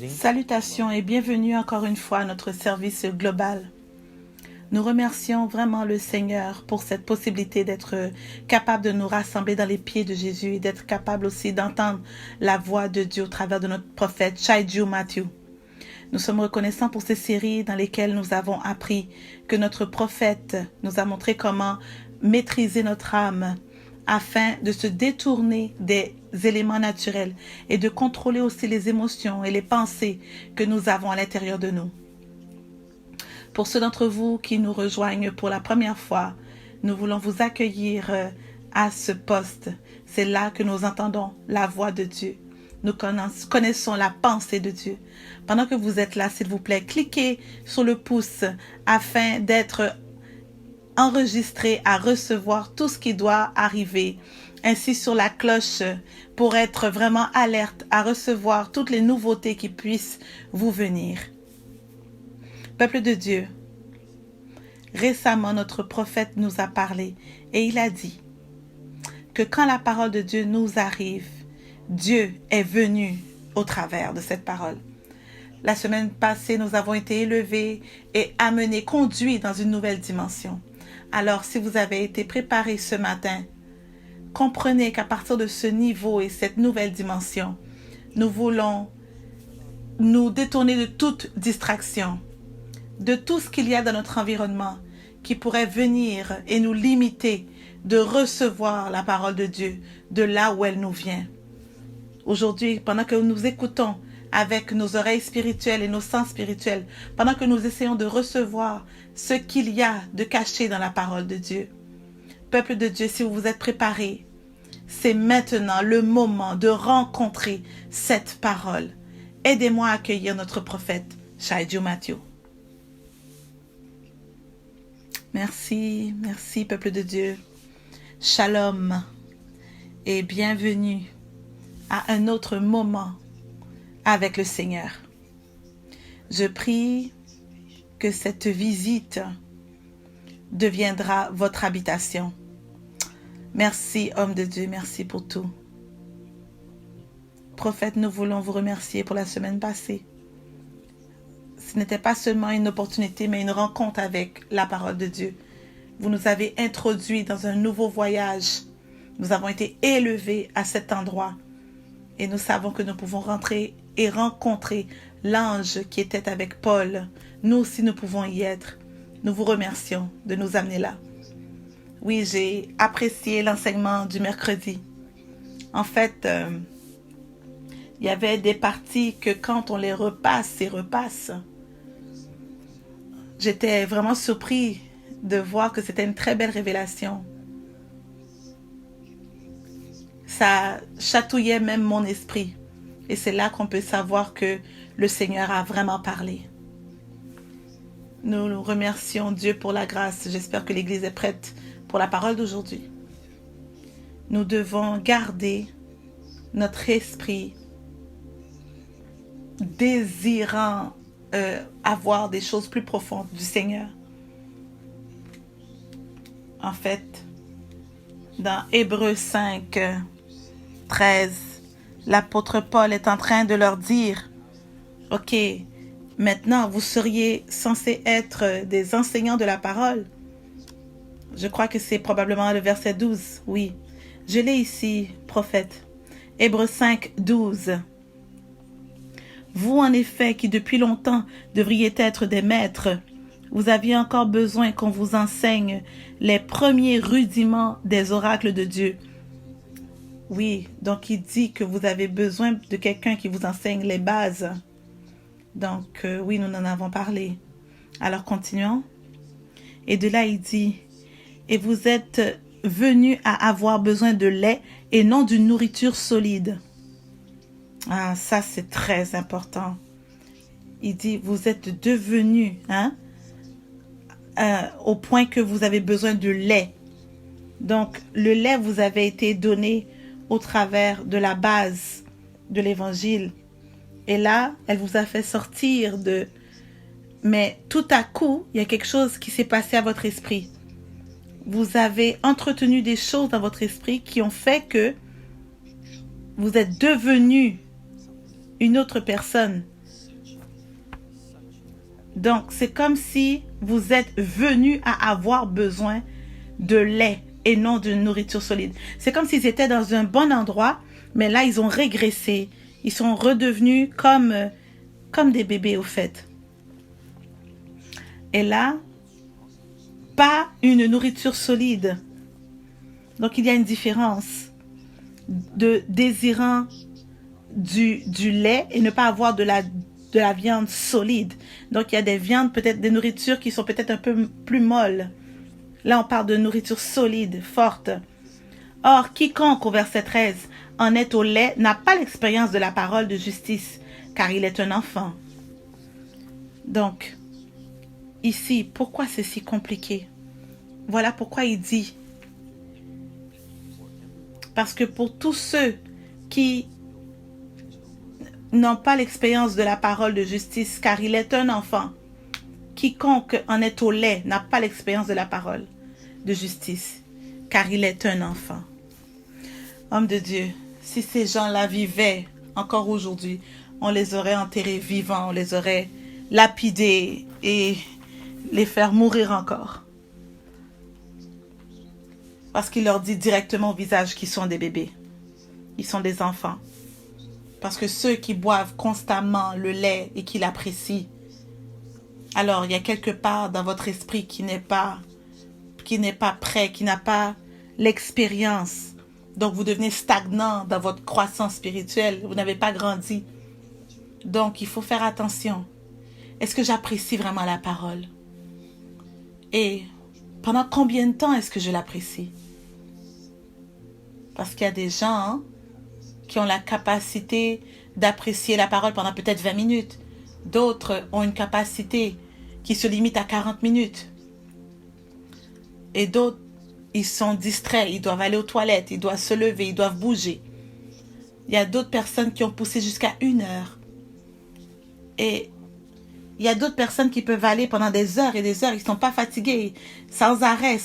Salutations et bienvenue encore une fois à notre service global. Nous remercions vraiment le Seigneur pour cette possibilité d'être capable de nous rassembler dans les pieds de Jésus et d'être capable aussi d'entendre la voix de Dieu au travers de notre prophète Shaiju Matthew. Nous sommes reconnaissants pour ces séries dans lesquelles nous avons appris que notre prophète nous a montré comment maîtriser notre âme afin de se détourner des éléments naturels et de contrôler aussi les émotions et les pensées que nous avons à l'intérieur de nous. Pour ceux d'entre vous qui nous rejoignent pour la première fois, nous voulons vous accueillir à ce poste. C'est là que nous entendons la voix de Dieu. Nous connaissons la pensée de Dieu. Pendant que vous êtes là, s'il vous plaît, cliquez sur le pouce afin d'être enregistré à recevoir tout ce qui doit arriver, ainsi sur la cloche pour être vraiment alerte à recevoir toutes les nouveautés qui puissent vous venir. Peuple de Dieu, récemment notre prophète nous a parlé et il a dit que quand la parole de Dieu nous arrive, Dieu est venu au travers de cette parole. La semaine passée, nous avons été élevés et amenés, conduits dans une nouvelle dimension. Alors, si vous avez été préparé ce matin, comprenez qu'à partir de ce niveau et cette nouvelle dimension, nous voulons nous détourner de toute distraction, de tout ce qu'il y a dans notre environnement qui pourrait venir et nous limiter de recevoir la parole de Dieu de là où elle nous vient. Aujourd'hui, pendant que nous écoutons avec nos oreilles spirituelles et nos sens spirituels, pendant que nous essayons de recevoir ce qu'il y a de caché dans la parole de Dieu. Peuple de Dieu, si vous vous êtes préparés, c'est maintenant le moment de rencontrer cette parole. Aidez-moi à accueillir notre prophète, Shaiju Matthew. Merci, merci peuple de Dieu. Shalom et bienvenue à un autre moment avec le Seigneur. Je prie que cette visite deviendra votre habitation. Merci, homme de Dieu, merci pour tout. Prophète, nous voulons vous remercier pour la semaine passée. Ce n'était pas seulement une opportunité, mais une rencontre avec la parole de Dieu. Vous nous avez introduits dans un nouveau voyage. Nous avons été élevés à cet endroit. Et nous savons que nous pouvons rentrer et rencontrer l'ange qui était avec Paul. Nous aussi, nous pouvons y être. Nous vous remercions de nous amener là. Oui, j'ai apprécié l'enseignement du mercredi. En fait, il y avait des parties que quand on les repasse et repasse, j'étais vraiment surpris de voir que c'était une très belle révélation. Ça chatouillait même mon esprit. Et c'est là qu'on peut savoir que le Seigneur a vraiment parlé. Nous remercions Dieu pour la grâce. J'espère que l'Église est prête pour la parole d'aujourd'hui. Nous devons garder notre esprit désirant avoir des choses plus profondes du Seigneur. En fait, dans Hébreux 5, 13, l'apôtre Paul est en train de leur dire, « Ok, maintenant vous seriez censés être des enseignants de la parole. » Je crois que c'est probablement le verset 12, oui. Je l'ai ici, prophète. Hébreux 5, 12. Vous, en effet, qui depuis longtemps devriez être des maîtres, vous aviez encore besoin qu'on vous enseigne les premiers rudiments des oracles de Dieu. Oui, donc il dit que vous avez besoin de quelqu'un qui vous enseigne les bases. Donc, oui, nous en avons parlé. Alors, continuons. Et de là, il dit, « Et vous êtes venus à avoir besoin de lait et non d'une nourriture solide. » Ah, ça, c'est très important. Il dit, vous êtes devenus, au point que vous avez besoin de lait. Donc, le lait vous avait été donné au travers de la base de l'évangile. Et là, elle vous a fait sortir de... Mais tout à coup, il y a quelque chose qui s'est passé à votre esprit. Vous avez entretenu des choses dans votre esprit qui ont fait que vous êtes devenu une autre personne. Donc, c'est comme si vous êtes venu à avoir besoin de lait et non de nourriture solide. C'est comme s'ils étaient dans un bon endroit, mais là, ils ont régressé. Ils sont redevenus comme des bébés, au fait. Et là, pas une nourriture solide. Donc, il y a une différence de désirant du lait et ne pas avoir de la viande solide. Donc, il y a des viandes, peut-être des nourritures qui sont peut-être un peu plus molles. Là, on parle de nourriture solide, forte. Or, quiconque, au verset 13, en est au lait, n'a pas l'expérience de la parole de justice, car il est un enfant. Donc, ici, pourquoi c'est si compliqué? Voilà pourquoi il dit. Parce que pour tous ceux qui n'ont pas l'expérience de la parole de justice, car il est un enfant, quiconque en est au lait n'a pas l'expérience de la parole de justice, car il est un enfant. Homme de Dieu, si ces gens-là vivaient encore aujourd'hui, on les aurait enterrés vivants, on les aurait lapidés et les faire mourir encore. Parce qu'il leur dit directement au visage qu'ils sont des bébés. Ils sont des enfants. Parce que ceux qui boivent constamment le lait et qui l'apprécient, alors il y a quelque part dans votre esprit qui n'est pas prêt, qui n'a pas l'expérience. Donc vous devenez stagnant dans votre croissance spirituelle. Vous n'avez pas grandi. Donc il faut faire attention. Est-ce que j'apprécie vraiment la parole? Et pendant combien de temps est-ce que je l'apprécie? Parce qu'il y a des gens qui ont la capacité d'apprécier la parole pendant peut-être 20 minutes. D'autres ont une capacité qui se limite à 40 minutes. Et d'autres, ils sont distraits, ils doivent aller aux toilettes, ils doivent se lever, ils doivent bouger. Il y a d'autres personnes qui ont poussé jusqu'à 1 heure. Et il y a d'autres personnes qui peuvent aller pendant des heures et des heures. Ils ne sont pas fatigués, sans arrêt.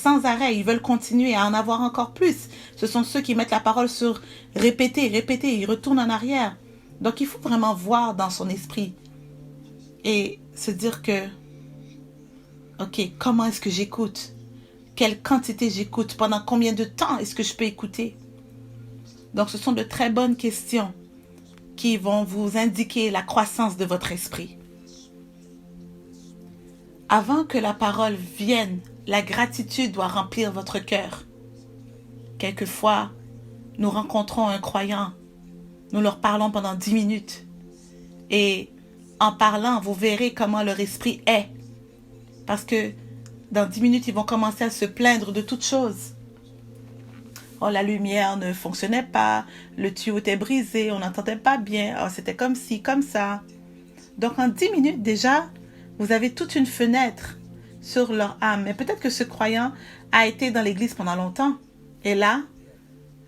Ils veulent continuer à en avoir encore plus. Ce sont ceux qui mettent la parole sur répéter. Ils retournent en arrière. Donc, il faut vraiment voir dans son esprit et se dire que, OK, comment est-ce que j'écoute? Quelle quantité j'écoute? Pendant combien de temps est-ce que je peux écouter? Donc, ce sont de très bonnes questions qui vont vous indiquer la croissance de votre esprit. Avant que la parole vienne, la gratitude doit remplir votre cœur. Quelquefois, nous rencontrons un croyant, nous leur parlons pendant 10 minutes. Et en parlant, vous verrez comment leur esprit est. Parce que dans 10 minutes, ils vont commencer à se plaindre de toutes choses. Oh, la lumière ne fonctionnait pas, le tuyau était brisé, on n'entendait pas bien, oh, c'était comme ci, comme ça. Donc en 10 minutes déjà, vous avez toute une fenêtre sur leur âme. Mais peut-être que ce croyant a été dans l'église pendant longtemps. Et là,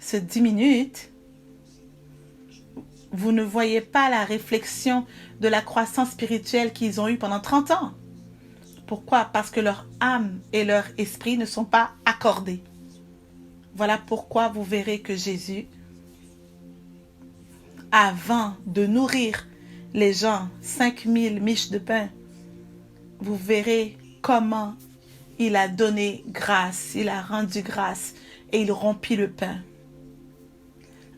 ce 10 minutes, vous ne voyez pas la réflexion de la croissance spirituelle qu'ils ont eue pendant 30 ans. Pourquoi? Parce que leur âme et leur esprit ne sont pas accordés. Voilà pourquoi vous verrez que Jésus, avant de nourrir les gens, 5000 miches de pain, vous verrez comment il a donné grâce, il a rendu grâce et il rompit le pain.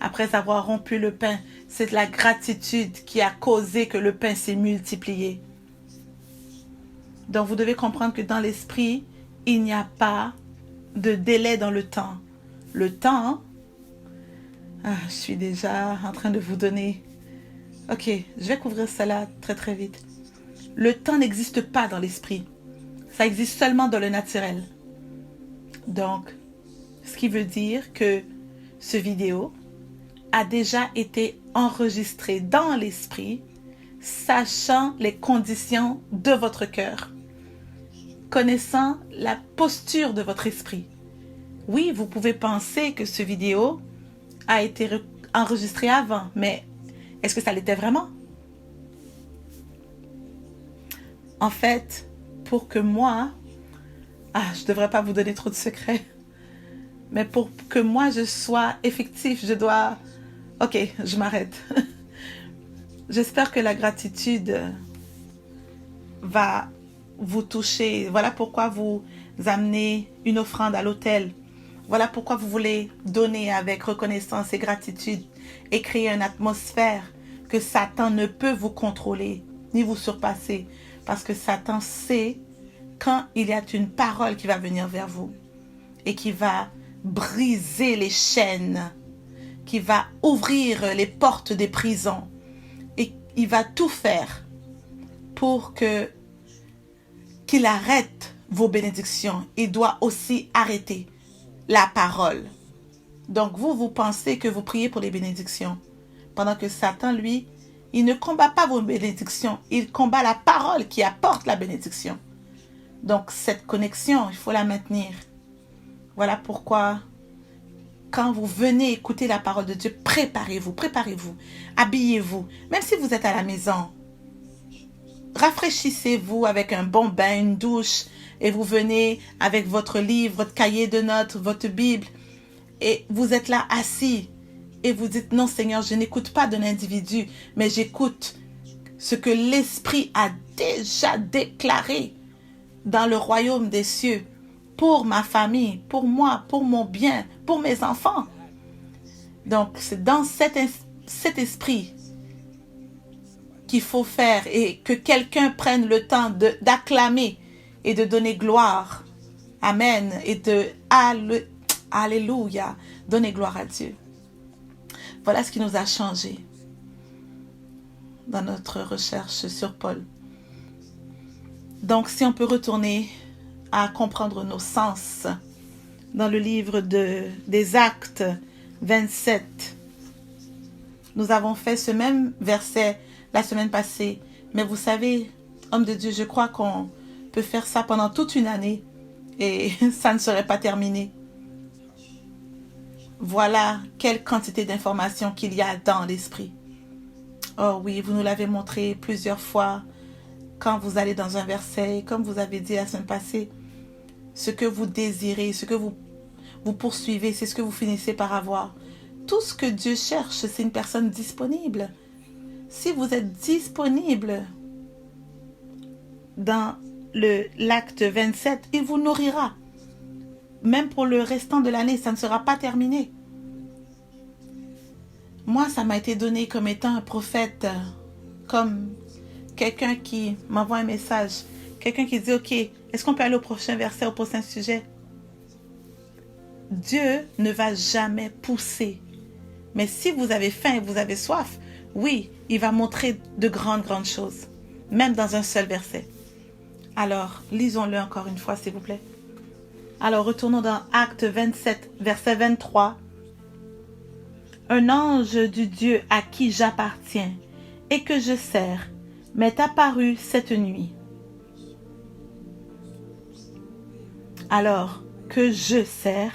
Après avoir rompu le pain, c'est la gratitude qui a causé que le pain s'est multiplié. Donc vous devez comprendre que dans l'esprit, il n'y a pas de délai dans le temps. Le temps, je suis déjà en train de vous donner. Ok, je vais couvrir cela très très vite. Le temps n'existe pas dans l'esprit. Ça existe seulement dans le naturel. Donc, ce qui veut dire que ce vidéo a déjà été enregistré dans l'esprit, sachant les conditions de votre cœur, connaissant la posture de votre esprit. Oui, vous pouvez penser que ce vidéo a été enregistré avant, mais est-ce que ça l'était vraiment? En fait, pour que moi, je ne devrais pas vous donner trop de secrets, mais pour que moi je sois effectif, je dois... Ok, je m'arrête. J'espère que la gratitude va vous touchez. Voilà pourquoi vous amenez une offrande à l'autel. Voilà pourquoi vous voulez donner avec reconnaissance et gratitude et créer une atmosphère que Satan ne peut vous contrôler ni vous surpasser. Parce que Satan sait quand il y a une parole qui va venir vers vous et qui va briser les chaînes, qui va ouvrir les portes des prisons et il va tout faire pour qu'il arrête vos bénédictions. Il doit aussi arrêter la parole. Donc vous pensez que vous priez pour les bénédictions, pendant que Satan, lui, il ne combat pas vos bénédictions, il combat la parole qui apporte la bénédiction. Donc cette connexion, il faut la maintenir. Voilà pourquoi, quand vous venez écouter la parole de Dieu, préparez-vous, habillez-vous, même si vous êtes à la maison. Rafraîchissez-vous avec un bon bain, une douche, et vous venez avec votre livre, votre cahier de notes, votre Bible, et vous êtes là assis, et vous dites, non Seigneur, je n'écoute pas d'un individu, mais j'écoute ce que l'Esprit a déjà déclaré dans le royaume des cieux, pour ma famille, pour moi, pour mon bien, pour mes enfants. Donc, c'est dans cet esprit qu'il faut faire et que quelqu'un prenne le temps d'acclamer et de donner gloire. Amen. Et de Alléluia. Donner gloire à Dieu. Voilà ce qui nous a changé dans notre recherche sur Paul. Donc, si on peut retourner à comprendre nos sens dans le livre des Actes 27. Nous avons fait ce même verset la semaine passée. Mais vous savez, homme de Dieu, je crois qu'on peut faire ça pendant toute une année et ça ne serait pas terminé. Voilà quelle quantité d'informations qu'il y a dans l'esprit. Oh oui, vous nous l'avez montré plusieurs fois quand vous allez dans un verset, comme vous avez dit la semaine passée, ce que vous désirez, ce que vous poursuivez, c'est ce que vous finissez par avoir. Tout ce que Dieu cherche, c'est une personne disponible. Si vous êtes disponible dans l'acte 27, il vous nourrira. Même pour le restant de l'année, ça ne sera pas terminé. Moi, ça m'a été donné comme étant un prophète, comme quelqu'un qui m'envoie un message, quelqu'un qui dit, ok, est-ce qu'on peut aller au prochain verset, au prochain sujet? Dieu ne va jamais pousser. Mais si vous avez faim et vous avez soif, oui, il va montrer de grandes choses, même dans un seul verset. Alors, lisons-le encore une fois, s'il vous plaît. Alors, retournons dans Acte 27, verset 23. Un ange du Dieu à qui j'appartiens et que je sers m'est apparu cette nuit. Alors, que je sers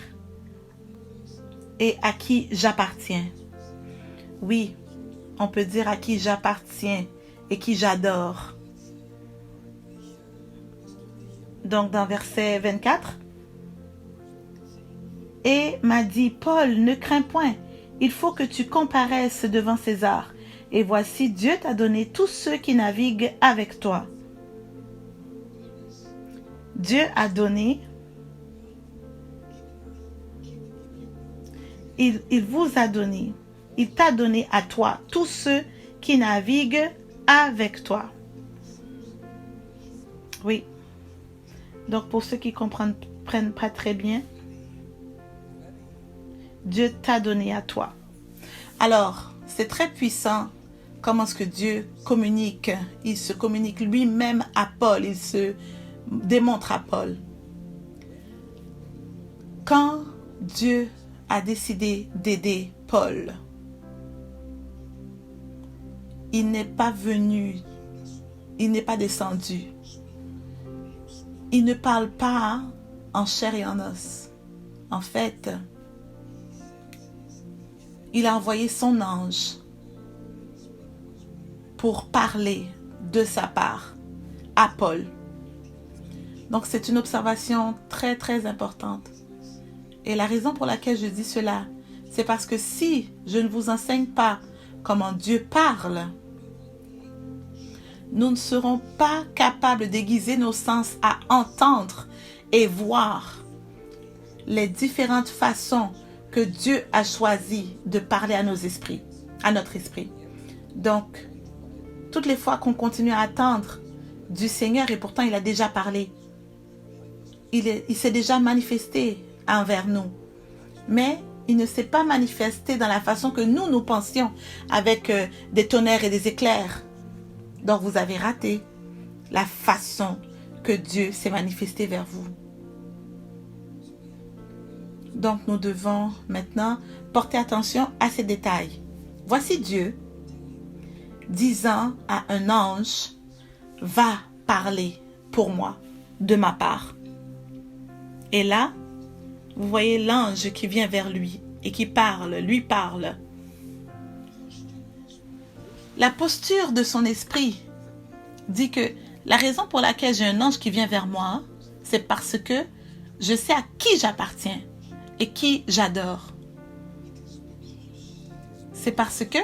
et à qui j'appartiens. Oui, on peut dire à qui j'appartiens et qui j'adore. Donc, dans verset 24, et m'a dit, Paul, ne crains point, il faut que tu comparaisses devant César. Et voici, Dieu t'a donné tous ceux qui naviguent avec toi. Dieu a donné, il vous a donné, il t'a donné à toi tous ceux qui naviguent avec toi. Oui. Donc, pour ceux qui comprennent pas très bien, Dieu t'a donné à toi. Alors, c'est très puissant comment est-ce que Dieu communique. Il se communique lui-même à Paul. Il se démontre à Paul. Quand Dieu a décidé d'aider Paul, il n'est pas venu, il n'est pas descendu. Il ne parle pas en chair et en os. En fait, il a envoyé son ange pour parler de sa part à Paul. Donc, c'est une observation très, très importante. Et la raison pour laquelle je dis cela, c'est parce que si je ne vous enseigne pas comment Dieu parle, nous ne serons pas capables d'aiguiser nos sens à entendre et voir les différentes façons que Dieu a choisi de parler à nos esprits, à notre esprit. Donc, toutes les fois qu'on continue à attendre du Seigneur, et pourtant il a déjà parlé, il s'est déjà manifesté envers nous, mais il ne s'est pas manifesté dans la façon que nous pensions, avec des tonnerres et des éclairs. Donc vous avez raté la façon que Dieu s'est manifesté vers vous. Donc nous devons maintenant porter attention à ces détails. Voici Dieu disant à un ange, va parler pour moi, de ma part. Et là, vous voyez l'ange qui vient vers lui et qui lui parle. La posture de son esprit dit que la raison pour laquelle j'ai un ange qui vient vers moi, c'est parce que je sais à qui j'appartiens et qui j'adore. C'est parce que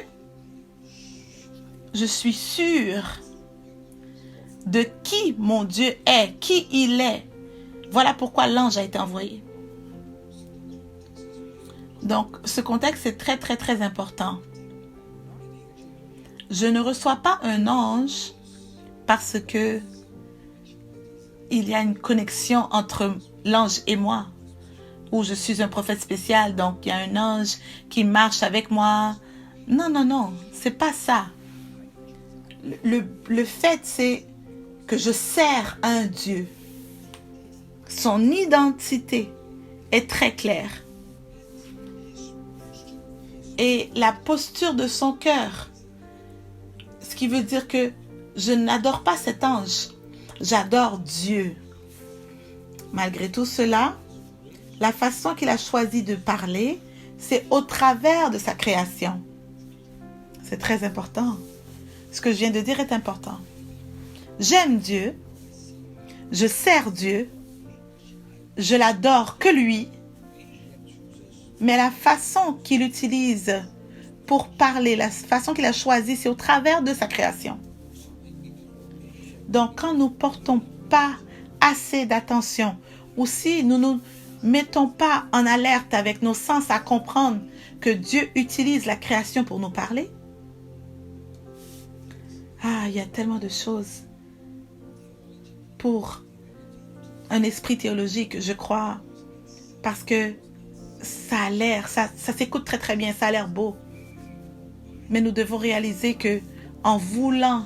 je suis sûre de qui mon Dieu est, qui il est. Voilà pourquoi l'ange a été envoyé. Donc, ce contexte est très, très, très important. Je ne reçois pas un ange parce que il y a une connexion entre l'ange et moi, ou je suis un prophète spécial, donc il y a un ange qui marche avec moi. Non, non, non, c'est pas ça. Le fait, c'est que je sers un Dieu. Son identité est très claire. Et la posture de son cœur, ce qui veut dire que je n'adore pas cet ange, j'adore Dieu. Malgré tout cela, la façon qu'il a choisi de parler, c'est au travers de sa création. C'est très important. Ce que je viens de dire est important. J'aime Dieu, je sers Dieu, je l'adore que lui, mais la façon qu'il utilise pour parler, la façon qu'il a choisie, c'est au travers de sa création. Donc, quand nous ne portons pas assez d'attention, ou si nous ne nous mettons pas en alerte avec nos sens à comprendre que Dieu utilise la création pour nous parler, il y a tellement de choses pour un esprit théologique, je crois, parce que ça a l'air, ça s'écoute très très bien, ça a l'air beau. Mais nous devons réaliser que en voulant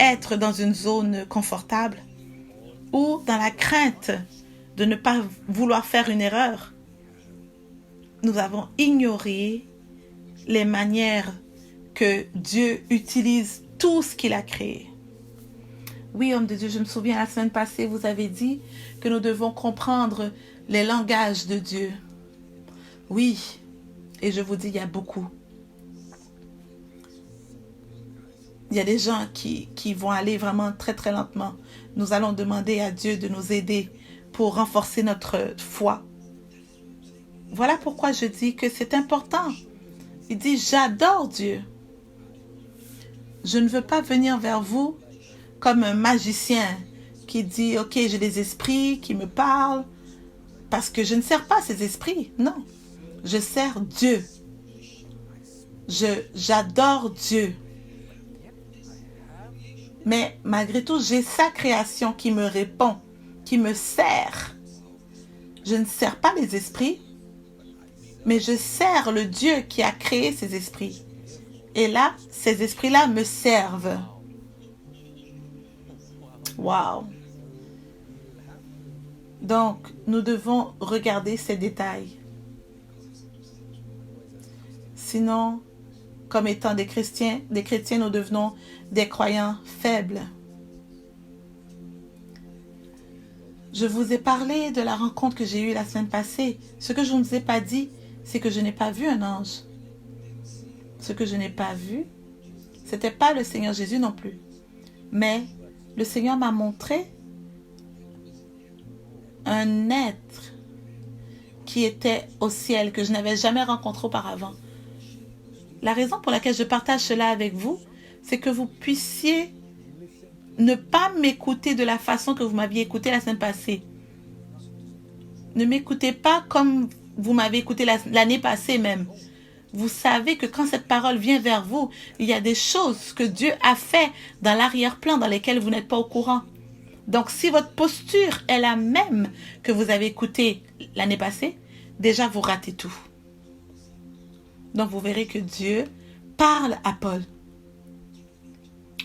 être dans une zone confortable ou dans la crainte de ne pas vouloir faire une erreur, nous avons ignoré les manières que Dieu utilise tout ce qu'il a créé. Oui, homme de Dieu, je me souviens la semaine passée, vous avez dit que nous devons comprendre les langages de Dieu. Oui, et je vous dis, il y a beaucoup. Il y a des gens qui vont aller vraiment très très lentement. Nous allons demander à Dieu de nous aider pour renforcer notre foi. Voilà pourquoi je dis que c'est important. Il dit, j'adore Dieu. Je ne veux pas venir vers vous comme un magicien qui dit, ok, j'ai des esprits qui me parlent, parce que je ne sers pas ces esprits. Non, je sers Dieu. J'adore Dieu. Mais malgré tout, j'ai sa création qui me répond, qui me sert. Je ne sers pas les esprits, mais je sers le Dieu qui a créé ces esprits. Et là, ces esprits-là me servent. Wow! Donc, nous devons regarder ces détails. Sinon, comme étant des chrétiens, nous devenons des croyants faibles. Je vous ai parlé de la rencontre que j'ai eue la semaine passée. Ce que je ne vous ai pas dit, c'est que je n'ai pas vu un ange. Ce que je n'ai pas vu, ce n'était pas le Seigneur Jésus non plus. Mais le Seigneur m'a montré un être qui était au ciel, que je n'avais jamais rencontré auparavant. La raison pour laquelle je partage cela avec vous, c'est que vous puissiez ne pas m'écouter de la façon que vous m'aviez écouté la semaine passée. Ne m'écoutez pas comme vous m'avez écouté l'année passée même. Vous savez que quand cette parole vient vers vous, il y a des choses que Dieu a fait dans l'arrière-plan dans lesquelles vous n'êtes pas au courant. Donc, si votre posture est la même que vous avez écouté l'année passée, déjà vous ratez tout. Donc, vous verrez que Dieu parle à Paul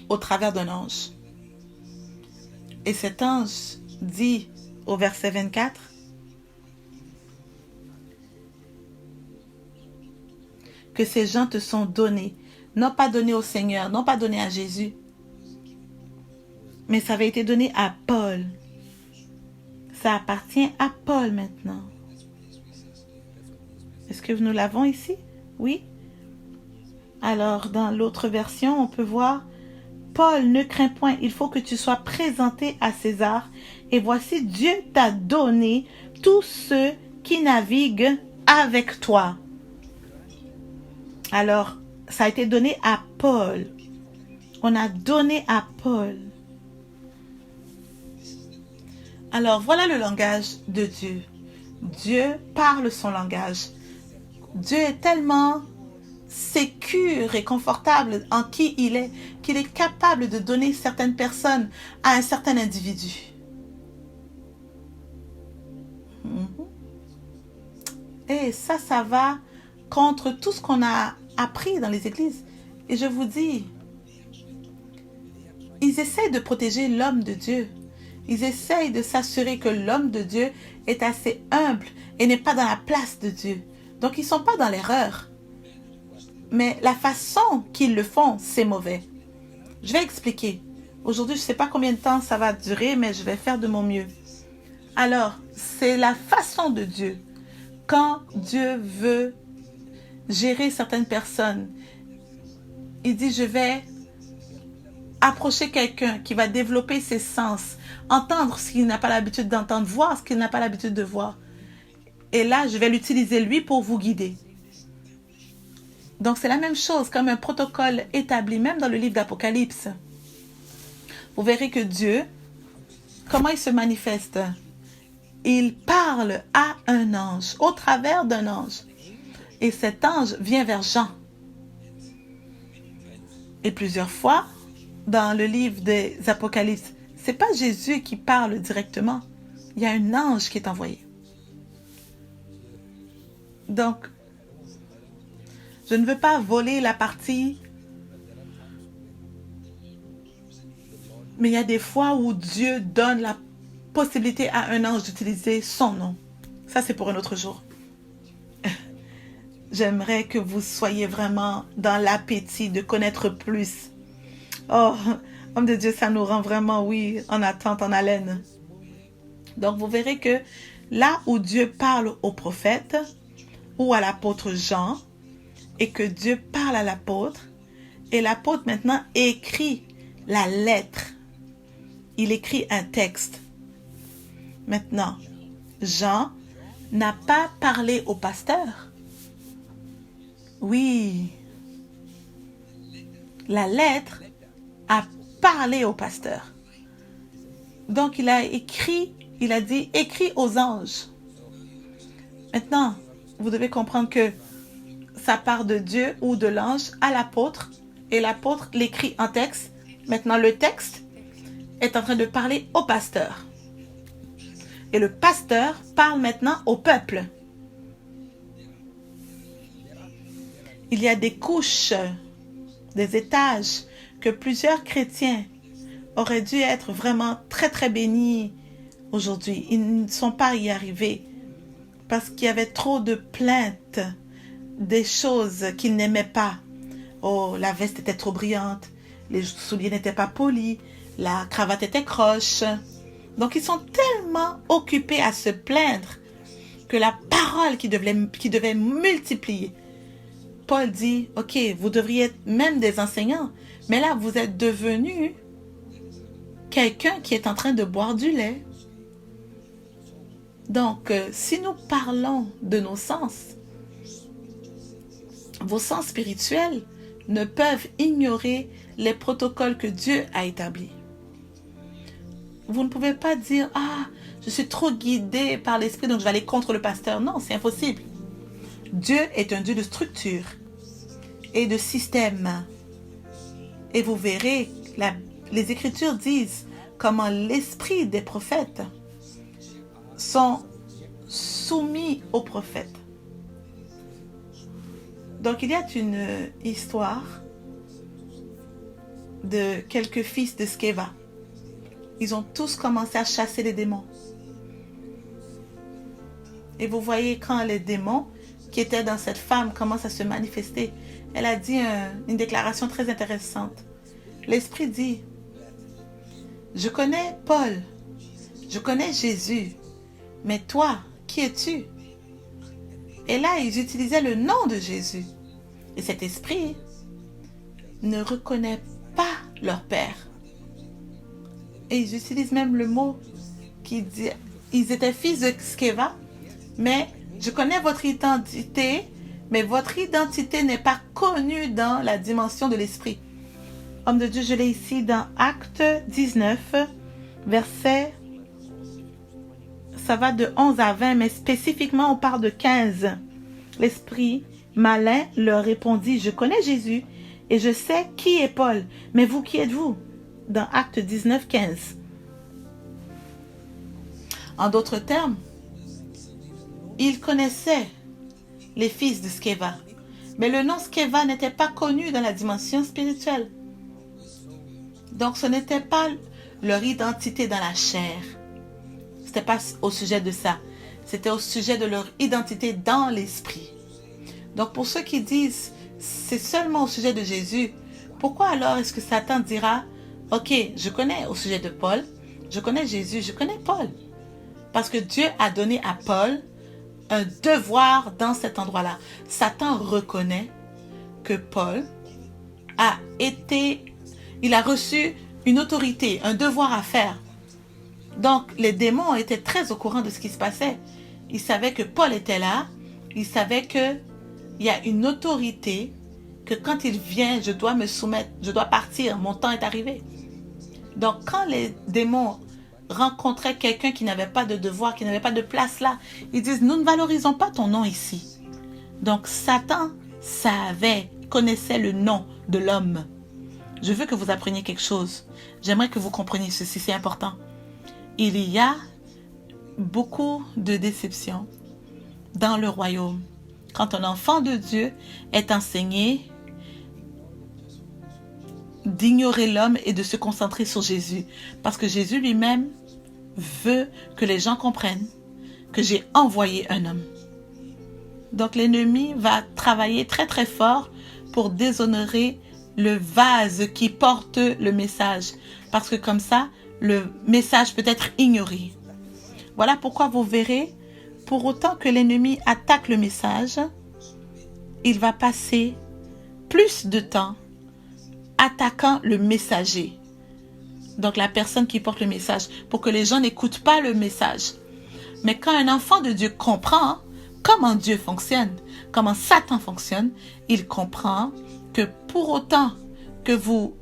au travers d'un ange. Et cet ange dit au verset 24, que ces gens te sont donnés, non pas donnés au Seigneur, non pas donnés à Jésus, mais ça avait été donné à Paul. Ça appartient à Paul maintenant. Est-ce que nous l'avons ici? Oui. Alors, dans l'autre version, on peut voir, Paul, ne crains point, il faut que tu sois présenté à César. Et voici, Dieu t'a donné tous ceux qui naviguent avec toi. Alors, ça a été donné à Paul. On a donné à Paul. Alors, voilà le langage de Dieu. Dieu parle son langage. Dieu est tellement sécure et confortable en qui il est, qu'il est capable de donner certaines personnes à un certain individu. Et ça va contre tout ce qu'on a appris dans les églises. Et je vous dis, ils essayent de protéger l'homme de Dieu. Ils essayent de s'assurer que l'homme de Dieu est assez humble et n'est pas dans la place de Dieu. Donc, ils ne sont pas dans l'erreur. Mais la façon qu'ils le font, c'est mauvais. Je vais expliquer. Aujourd'hui, je ne sais pas combien de temps ça va durer, mais je vais faire de mon mieux. Alors, c'est la façon de Dieu. Quand Dieu veut gérer certaines personnes, il dit, je vais approcher quelqu'un qui va développer ses sens, entendre ce qu'il n'a pas l'habitude d'entendre, voir ce qu'il n'a pas l'habitude de voir. Et là, je vais l'utiliser lui pour vous guider. Donc, c'est la même chose comme un protocole établi, même dans le livre d'Apocalypse. Vous verrez que Dieu, comment il se manifeste? Il parle à un ange, au travers d'un ange. Et cet ange vient vers Jean. Et plusieurs fois, dans le livre des Apocalypses, ce n'est pas Jésus qui parle directement. Il y a un ange qui est envoyé. Donc, je ne veux pas voler la partie, mais il y a des fois où Dieu donne la possibilité à un ange d'utiliser son nom. Ça, c'est pour un autre jour. J'aimerais que vous soyez vraiment dans l'appétit de connaître plus. Oh, homme de Dieu, ça nous rend vraiment, oui, en attente, en haleine. Donc, vous verrez que là où Dieu parle au prophète ou à l'apôtre Jean, et que Dieu parle à l'apôtre, et l'apôtre maintenant écrit la lettre. Il écrit un texte. Maintenant, Jean n'a pas parlé au pasteur. Oui, la lettre a parlé au pasteur. Donc, il a écrit, il a dit, écrit aux anges. Maintenant, vous devez comprendre que ça part de Dieu ou de l'ange à l'apôtre, et l'apôtre l'écrit en texte. Maintenant, le texte est en train de parler au pasteur. Et le pasteur parle maintenant au peuple. Il y a des couches, des étages que plusieurs chrétiens auraient dû être vraiment très très bénis aujourd'hui. Ils ne sont pas y arrivés parce qu'il y avait trop de plaintes, des choses qu'ils n'aimaient pas. Oh, la veste était trop brillante, les souliers n'étaient pas polis, la cravate était croche. Donc, ils sont tellement occupés à se plaindre que la parole qui devait multiplier. Paul dit, ok, vous devriez être même des enseignants, mais là, vous êtes devenu quelqu'un qui est en train de boire du lait. Donc, si nous parlons de nos sens, vos sens spirituels ne peuvent ignorer les protocoles que Dieu a établis. vous ne pouvez pas dire « Ah, je suis trop guidé par l'esprit, donc je vais aller contre le pasteur. » Non, c'est impossible. Dieu est un Dieu de structure et de système. Et vous verrez, les Écritures disent comment l'esprit des prophètes sont soumis aux prophètes. Donc, il y a une histoire de quelques fils de Sceva. Ils ont tous commencé à chasser les démons. Et vous voyez quand les démons qui étaient dans cette femme commencent à se manifester, elle a dit une déclaration très intéressante. L'Esprit dit, je connais Paul, je connais Jésus, mais toi, qui es-tu? Et là, ils utilisaient le nom de Jésus. Et cet esprit ne reconnaît pas leur père. Et ils utilisent même le mot qui dit, ils étaient fils de Sceva, mais je connais votre identité, mais votre identité n'est pas connue dans la dimension de l'esprit. Homme de Dieu, je l'ai ici dans Acte 19, verset, ça va de 11 à 20, mais spécifiquement on parle de 15. L'esprit malin leur répondit, je connais Jésus et je sais qui est Paul, mais vous qui êtes-vous? Dans Acte 19, 15. En d'autres termes, ils connaissaient les fils de Sceva, mais le nom Sceva n'était pas connu dans la dimension spirituelle. Donc ce n'était pas leur identité dans la chair. Ce n'était pas au sujet de ça. C'était au sujet de leur identité dans l'esprit. Donc pour ceux qui disent c'est seulement au sujet de Jésus, pourquoi alors est-ce que Satan dira ok, je connais au sujet de Paul, je connais Jésus, je connais Paul. Parce que Dieu a donné à Paul un devoir dans cet endroit-là. Satan reconnaît que Paul il a reçu une autorité, un devoir à faire. Donc, les démons étaient très au courant de ce qui se passait. Ils savaient que Paul était là. Ils savaient qu'il y a une autorité, que quand il vient, je dois me soumettre, je dois partir, mon temps est arrivé. Donc, quand les démons rencontraient quelqu'un qui n'avait pas de devoir, qui n'avait pas de place là, ils disent, nous ne valorisons pas ton nom ici. Donc, Satan connaissait le nom de l'homme. Je veux que vous appreniez quelque chose. J'aimerais que vous compreniez ceci, c'est important. Il y a beaucoup de déceptions dans le royaume. Quand un enfant de Dieu est enseigné d'ignorer l'homme et de se concentrer sur Jésus. Parce que Jésus lui-même veut que les gens comprennent que j'ai envoyé un homme. Donc l'ennemi va travailler très très fort pour déshonorer le vase qui porte le message. Parce que comme ça, le message peut être ignoré. Voilà pourquoi vous verrez, pour autant que l'ennemi attaque le message, il va passer plus de temps attaquant le messager. Donc la personne qui porte le message, pour que les gens n'écoutent pas le message. Mais quand un enfant de Dieu comprend comment Dieu fonctionne, comment Satan fonctionne, il comprend que pour autant que vous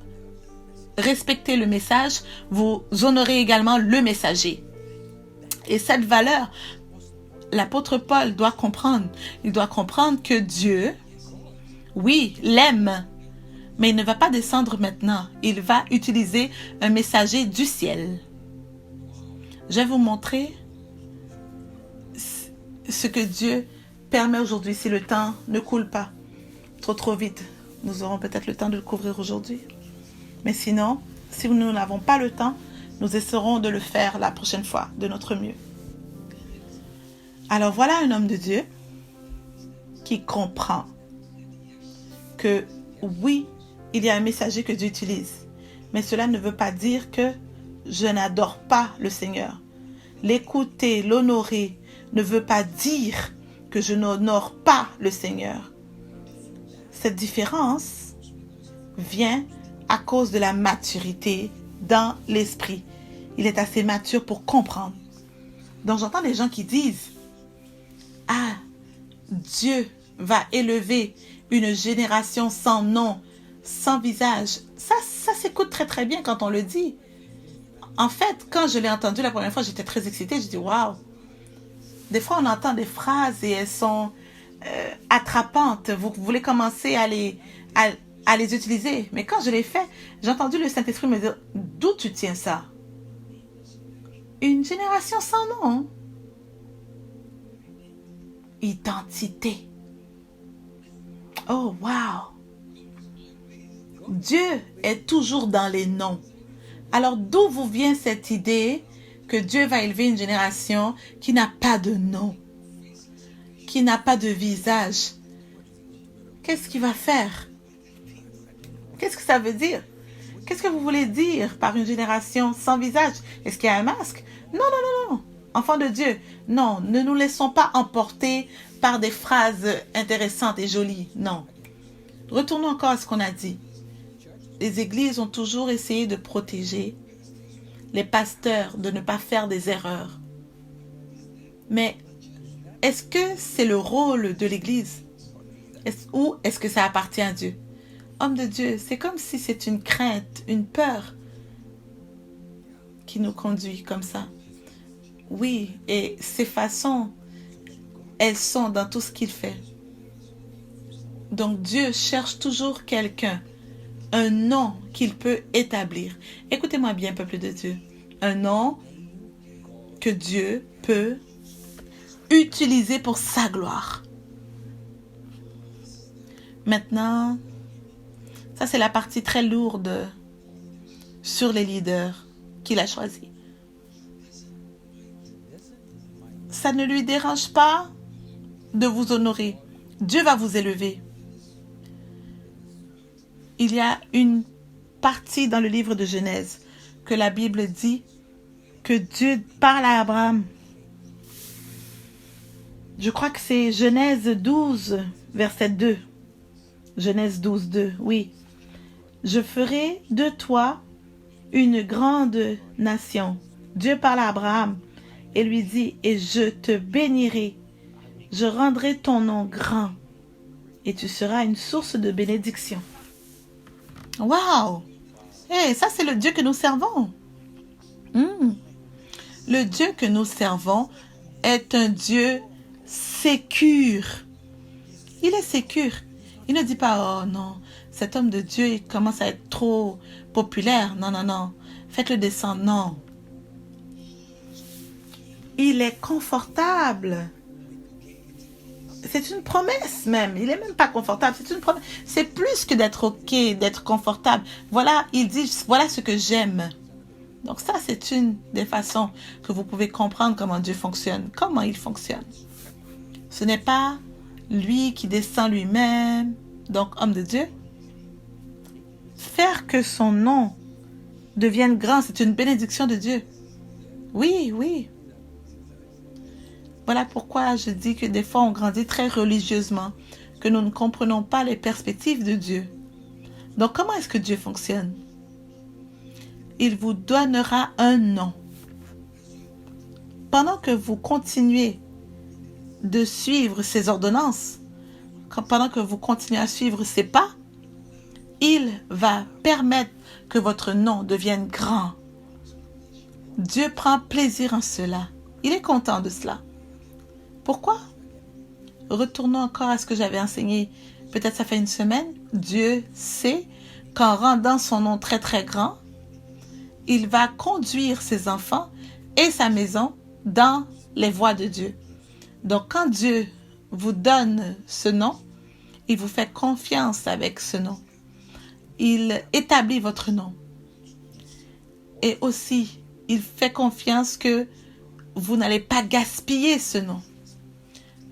respectez le message, vous honorez également le messager. Et cette valeur, l'apôtre Paul doit comprendre. Il doit comprendre que Dieu, oui, l'aime, mais il ne va pas descendre maintenant. Il va utiliser un messager du ciel. Je vais vous montrer ce que Dieu permet aujourd'hui si le temps ne coule pas trop vite. Nous aurons peut-être le temps de le couvrir aujourd'hui. Mais sinon, si nous n'avons pas le temps, nous essaierons de le faire la prochaine fois, de notre mieux. Alors voilà un homme de Dieu qui comprend que oui, il y a un messager que Dieu utilise. Mais cela ne veut pas dire que je n'adore pas le Seigneur. L'écouter, l'honorer ne veut pas dire que je n'honore pas le Seigneur. Cette différence vient à cause de la maturité dans l'esprit. Il est assez mature pour comprendre. Donc j'entends des gens qui disent « Ah, Dieu va élever une génération sans nom, sans visage. » Ça s'écoute très très bien quand on le dit. En fait, quand je l'ai entendu la première fois, j'étais très excitée. Je dis, waouh! Des fois, on entend des phrases et elles sont attrapantes. Vous voulez commencer à les utiliser. Mais quand je l'ai fait, j'ai entendu le Saint-Esprit me dire, d'où tu tiens ça? Une génération sans nom. Identité. Oh, wow! Dieu est toujours dans les noms. Alors, d'où vous vient cette idée que Dieu va élever une génération qui n'a pas de nom, qui n'a pas de visage? Qu'est-ce qu'il va faire? Qu'est-ce que ça veut dire? Qu'est-ce que vous voulez dire par une génération sans visage? Est-ce qu'il y a un masque? Non, non, non, non. Enfants de Dieu, non, ne nous laissons pas emporter par des phrases intéressantes et jolies. Non. Retournons encore à ce qu'on a dit. Les églises ont toujours essayé de protéger les pasteurs de ne pas faire des erreurs. Mais est-ce que c'est le rôle de l'église? Ou est-ce que ça appartient à Dieu? Homme de Dieu, c'est comme si c'est une crainte, une peur qui nous conduit comme ça. Oui, et ces façons, elles sont dans tout ce qu'il fait. Donc Dieu cherche toujours quelqu'un, un nom qu'il peut établir. Écoutez-moi bien, peuple de Dieu. Un nom que Dieu peut utiliser pour sa gloire. Maintenant, ça c'est la partie très lourde sur les leaders qu'il a choisis. Ça ne lui dérange pas de vous honorer. Dieu va vous élever. Il y a une partie dans le livre de Genèse que la Bible dit que Dieu parle à Abraham. Je crois que c'est Genèse 12, verset 2. Genèse 12, 2, oui. Je ferai de toi une grande nation. Dieu parle à Abraham et lui dit, et je te bénirai. Je rendrai ton nom grand et tu seras une source de bénédiction. Waouh! Hey, ça c'est le Dieu que nous servons. Le Dieu que nous servons est un Dieu sécure. Il est sécure. Il ne dit pas, oh non, cet homme de Dieu, il commence à être trop populaire. Non, non, non. Faites-le descendre. Non. Il est confortable. C'est une promesse même. Il n'est même pas confortable. C'est une promesse. C'est plus que d'être OK, d'être confortable. Voilà, il dit, voilà ce que j'aime. Donc ça, c'est une des façons que vous pouvez comprendre comment Dieu fonctionne. Comment il fonctionne. Ce n'est pas lui qui descend lui-même. Donc, homme de Dieu. Faire que son nom devienne grand, c'est une bénédiction de Dieu. Oui, oui. Voilà pourquoi je dis que des fois on grandit très religieusement, que nous ne comprenons pas les perspectives de Dieu. Donc comment est-ce que Dieu fonctionne? Il vous donnera un nom. Pendant que vous continuez de suivre ses ordonnances, pendant que vous continuez à suivre ses pas, il va permettre que votre nom devienne grand. Dieu prend plaisir en cela. Il est content de cela. Pourquoi? Retournons encore à ce que j'avais enseigné. Peut-être ça fait une semaine. Dieu sait qu'en rendant son nom très très grand, il va conduire ses enfants et sa maison dans les voies de Dieu. Donc quand Dieu vous donne ce nom, il vous fait confiance avec ce nom. Il établit votre nom. Et aussi, il fait confiance que vous n'allez pas gaspiller ce nom.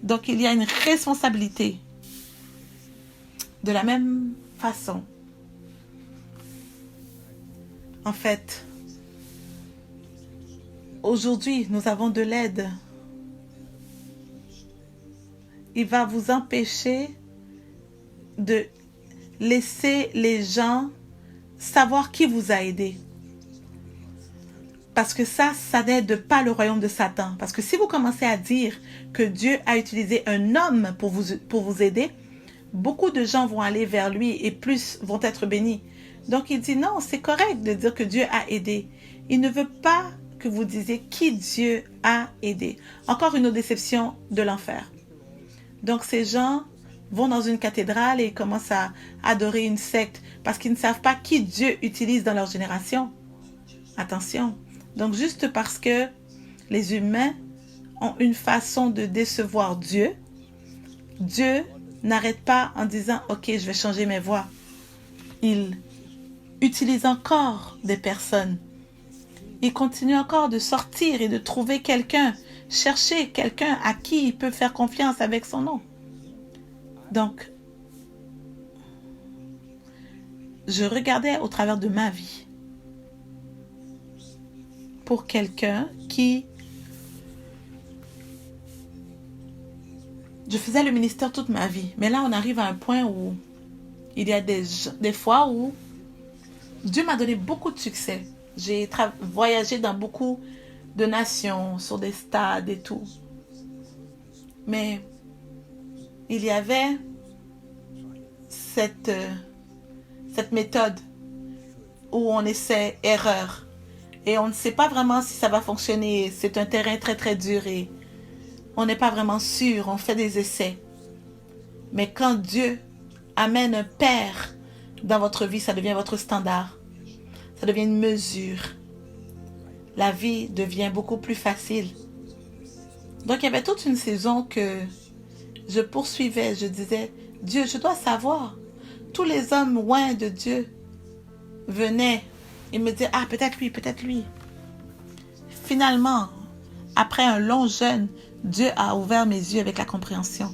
Donc, il y a une responsabilité. De la même façon. En fait, aujourd'hui, nous avons de l'aide. Il va vous empêcher de laisser les gens savoir qui vous a aidé. Parce que ça n'aide pas le royaume de Satan. Parce que si vous commencez à dire que Dieu a utilisé un homme pour vous aider, beaucoup de gens vont aller vers lui et plus vont être bénis. Donc il dit non, c'est correct de dire que Dieu a aidé. Il ne veut pas que vous disiez qui Dieu a aidé. Encore une autre déception de l'enfer. Donc ces gens vont dans une cathédrale et commencent à adorer une secte parce qu'ils ne savent pas qui Dieu utilise dans leur génération. Attention. Donc juste parce que les humains ont une façon de décevoir Dieu, Dieu n'arrête pas en disant « Ok, je vais changer mes voies ». Il utilise encore des personnes. Il continue encore de sortir et de trouver quelqu'un, chercher quelqu'un à qui il peut faire confiance avec son nom. Donc, je regardais au travers de ma vie pour quelqu'un qui... Je faisais le ministère toute ma vie, mais là on arrive à un point où il y a des fois où Dieu m'a donné beaucoup de succès. J'ai voyagé dans beaucoup de nations, sur des stades et tout. Mais il y avait cette méthode où on essaie erreur. Et on ne sait pas vraiment si ça va fonctionner. C'est un terrain très très dur et on n'est pas vraiment sûr. On fait des essais. Mais quand Dieu amène un père dans votre vie, ça devient votre standard. Ça devient une mesure. La vie devient beaucoup plus facile. Donc, il y avait toute une saison que je poursuivais. Je disais, Dieu, je dois savoir. Tous les hommes loin de Dieu venaient et me disaient, ah, peut-être lui, peut-être lui. Finalement, après un long jeûne, Dieu a ouvert mes yeux avec la compréhension.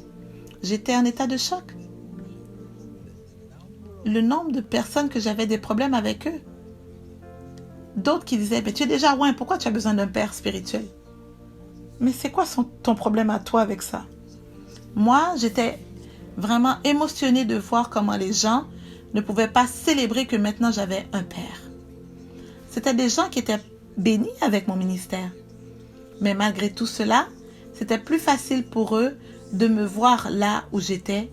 J'étais en état de choc. Le nombre de personnes que j'avais des problèmes avec eux. D'autres qui disaient, mais tu es déjà loin, pourquoi tu as besoin d'un père spirituel? Mais c'est quoi ton problème à toi avec ça? Moi, j'étais vraiment émotionnée de voir comment les gens ne pouvaient pas célébrer que maintenant j'avais un père. C'était des gens qui étaient bénis avec mon ministère. Mais malgré tout cela, c'était plus facile pour eux de me voir là où j'étais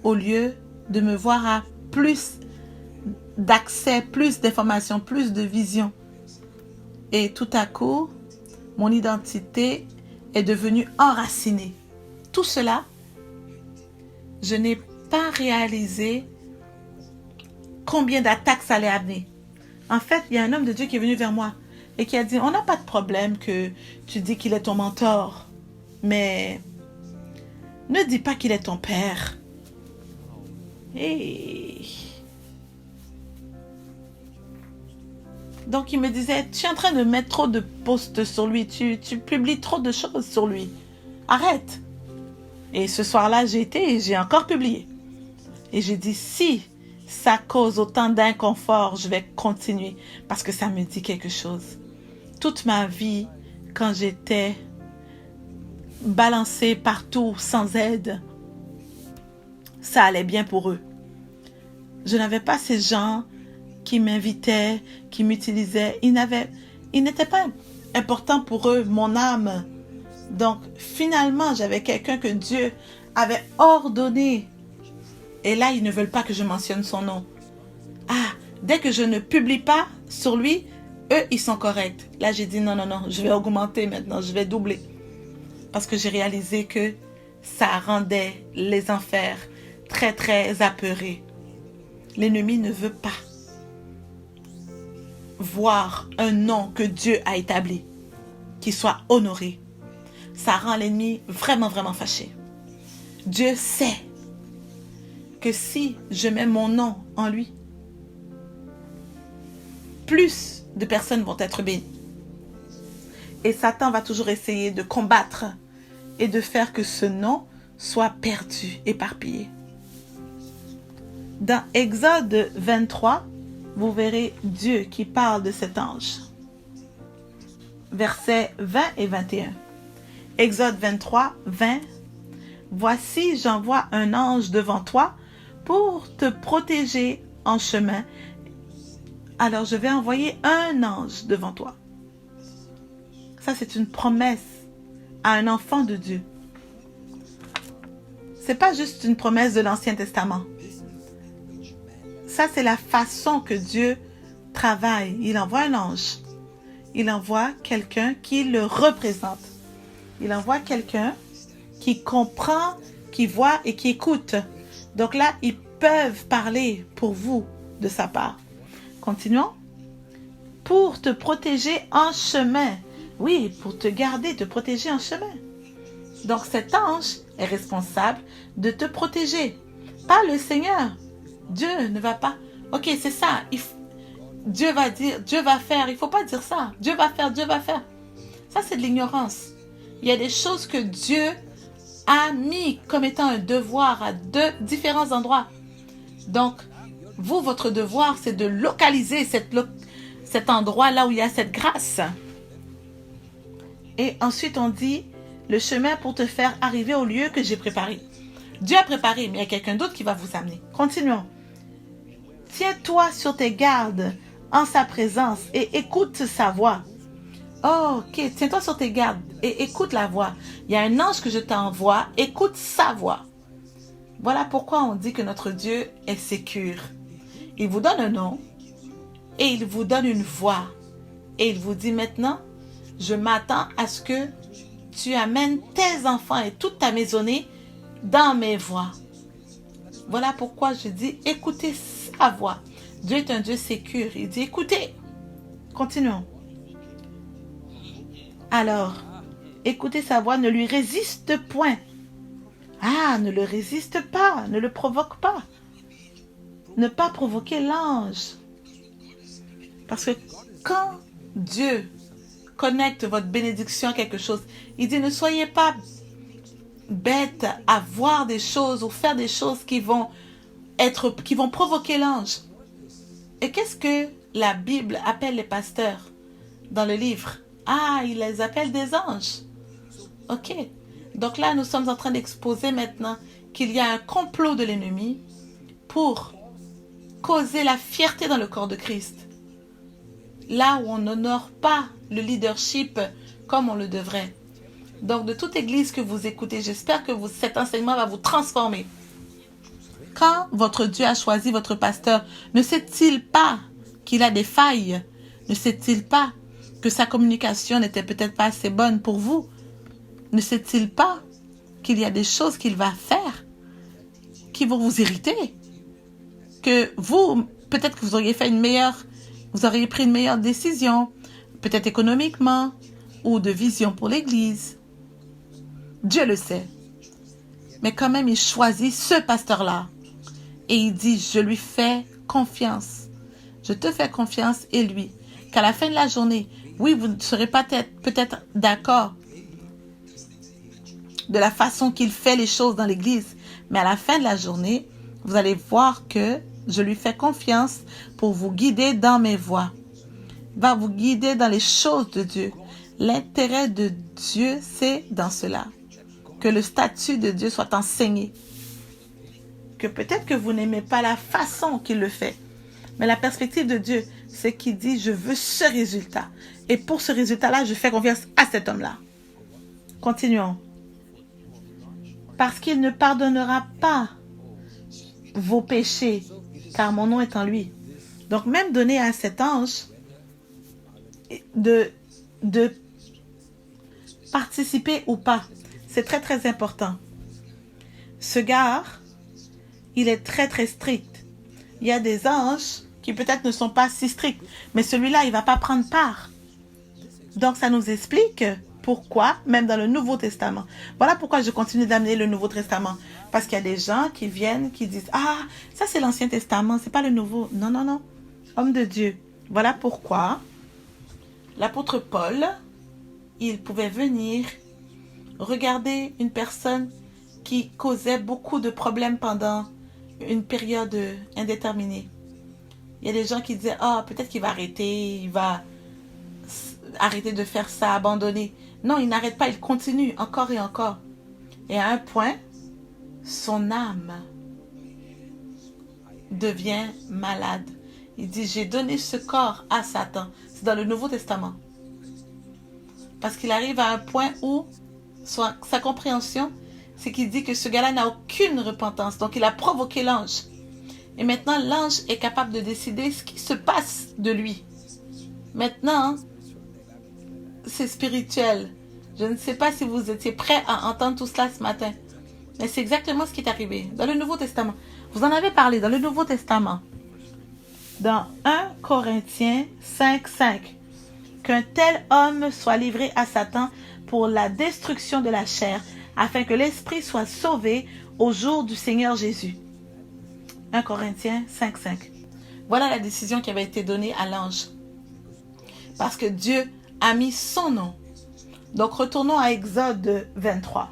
au lieu de me voir à plus d'accès, plus d'informations, plus de vision. Et tout à coup, mon identité est devenue enracinée. Tout cela, je n'ai pas réalisé combien d'attaques ça allait amener. En fait, il y a un homme de Dieu qui est venu vers moi et qui a dit, on n'a pas de problème que tu dis qu'il est ton mentor, mais ne dis pas qu'il est ton père. Et... Donc, il me disait, tu es en train de mettre trop de posts sur lui, tu publies trop de choses sur lui. Arrête. Et ce soir-là, j'ai été et j'ai encore publié. Et j'ai dit, si ça cause autant d'inconfort, je vais continuer parce que ça me dit quelque chose. Toute ma vie, quand j'étais balancée partout sans aide, ça allait bien pour eux. Je n'avais pas ces gens qui m'invitaient, qui m'utilisaient. Ils n'étaient pas importants pour eux, mon âme. Donc, finalement, j'avais quelqu'un que Dieu avait ordonné. Et là, ils ne veulent pas que je mentionne son nom. Ah, dès que je ne publie pas sur lui, eux, ils sont corrects. Là, j'ai dit non, je vais augmenter maintenant, je vais doubler. Parce que j'ai réalisé que ça rendait les enfers très, très apeurés. L'ennemi ne veut pas voir un nom que Dieu a établi, qui soit honoré. Ça rend l'ennemi vraiment, vraiment fâché. Dieu sait que si je mets mon nom en lui, plus de personnes vont être bénies. Et Satan va toujours essayer de combattre et de faire que ce nom soit perdu, éparpillé. Dans Exode 23, vous verrez Dieu qui parle de cet ange. Versets 20 et 21. Exode 23, 20. Voici, j'envoie un ange devant toi pour te protéger en chemin. Alors, je vais envoyer un ange devant toi. Ça, c'est une promesse à un enfant de Dieu. C'est pas juste une promesse de l'Ancien Testament. Ça, c'est la façon que Dieu travaille. Il envoie un ange. il envoie quelqu'un qui le représente. Il envoie quelqu'un qui comprend, qui voit et qui écoute. Donc là, ils peuvent parler pour vous de sa part. Continuons. Pour te protéger en chemin. Oui, pour te garder, te protéger en chemin. Donc cet ange est responsable de te protéger. Pas le Seigneur. Dieu ne va pas... Ok, c'est ça. Dieu va dire, Dieu va faire. Il ne faut pas dire ça. Dieu va faire, Dieu va faire. Ça, c'est de l'ignorance. Il y a des choses que Dieu a mis comme étant un devoir à différents endroits. Donc, vous, votre devoir, c'est de localiser cet endroit là où il y a cette grâce. Et ensuite, on dit, le chemin pour te faire arriver au lieu que j'ai préparé. Dieu a préparé, mais il y a quelqu'un d'autre qui va vous amener. Continuons. Tiens-toi sur tes gardes en sa présence et écoute sa voix. Oh, ok, tiens-toi sur tes gardes et écoute la voix. Il y a un ange que je t'envoie, écoute sa voix. Voilà pourquoi on dit que notre Dieu est sécure. Il vous donne un nom et il vous donne une voix. Et il vous dit maintenant, je m'attends à ce que tu amènes tes enfants et toute ta maisonnée dans mes voies. Voilà pourquoi je dis, écoutez sa voix. Dieu est un Dieu sécure. Il dit, écoutez. Continuons. Alors, écoutez sa voix, ne lui résiste point. Ah, ne le résiste pas, ne le provoque pas. Ne pas provoquer l'ange. Parce que quand Dieu connecte votre bénédiction à quelque chose, il dit, ne soyez pas bêtes à voir des choses ou faire des choses qui vont provoquer l'ange. Et qu'est-ce que la Bible appelle les pasteurs dans le livre? Ah, il les appelle des anges. Ok. Donc là, nous sommes en train d'exposer maintenant qu'il y a un complot de l'ennemi pour causer la fierté dans le corps de Christ. Là où on n'honore pas le leadership comme on le devrait. Donc, de toute église que vous écoutez, j'espère que cet enseignement va vous transformer. Quand votre Dieu a choisi votre pasteur, ne sait-il pas qu'il a des failles? Ne sait-il pas que sa communication n'était peut-être pas assez bonne pour vous? Ne sait-il pas qu'il y a des choses qu'il va faire qui vont vous irriter? Que vous, peut-être que vous auriez pris une meilleure décision, peut-être économiquement ou de vision pour l'Église. Dieu le sait. Mais quand même, il choisit ce pasteur-là. Et il dit, je lui fais confiance. Je te fais confiance et lui. Qu'à la fin de la journée, oui, vous ne serez peut-être d'accord de la façon qu'il fait les choses dans l'Église. Mais à la fin de la journée, vous allez voir que je lui fais confiance pour vous guider dans mes voies. Va vous guider dans les choses de Dieu. L'intérêt de Dieu, c'est dans cela. Que le statut de Dieu soit enseigné. Que peut-être que vous n'aimez pas la façon qu'il le fait. Mais la perspective de Dieu, c'est qu'il dit, je veux ce résultat. Et pour ce résultat-là, je fais confiance à cet homme-là. Continuons. Parce qu'il ne pardonnera pas vos péchés, car mon nom est en lui. Donc, même donner à cet ange de participer ou pas, c'est très, très important. Ce gars, il est très, très strict. Il y a des anges qui peut-être ne sont pas si stricts, mais celui-là, il ne va pas prendre part. Donc, ça nous explique pourquoi, même dans le Nouveau Testament. Voilà pourquoi je continue d'amener le Nouveau Testament. Parce qu'il y a des gens qui viennent, qui disent, ah, ça c'est l'Ancien Testament, c'est pas le Nouveau. Non, non, non. Homme de Dieu. Voilà pourquoi l'apôtre Paul, il pouvait venir regarder une personne qui causait beaucoup de problèmes pendant une période indéterminée. Il y a des gens qui disaient, ah, peut-être qu'il va arrêter, il va arrêter de faire ça, abandonner. Non, il n'arrête pas, il continue encore et encore. Et à un point, son âme devient malade. Il dit, j'ai donné ce corps à Satan. C'est dans le Nouveau Testament. Parce qu'il arrive à un point où sa compréhension, c'est qu'il dit que ce gars-là n'a aucune repentance. Donc, il a provoqué l'ange. Et maintenant, l'ange est capable de décider ce qui se passe de lui. Maintenant, c'est spirituel. Je ne sais pas si vous étiez prêts à entendre tout cela ce matin. Mais c'est exactement ce qui est arrivé dans le Nouveau Testament. Vous en avez parlé dans le Nouveau Testament. Dans 1 Corinthiens 5:5. Qu'un tel homme soit livré à Satan pour la destruction de la chair, afin que l'esprit soit sauvé au jour du Seigneur Jésus. 1 Corinthiens 5:5. Voilà la décision qui avait été donnée à l'ange. Parce que Dieu a mis son nom. Donc retournons à Exode 23.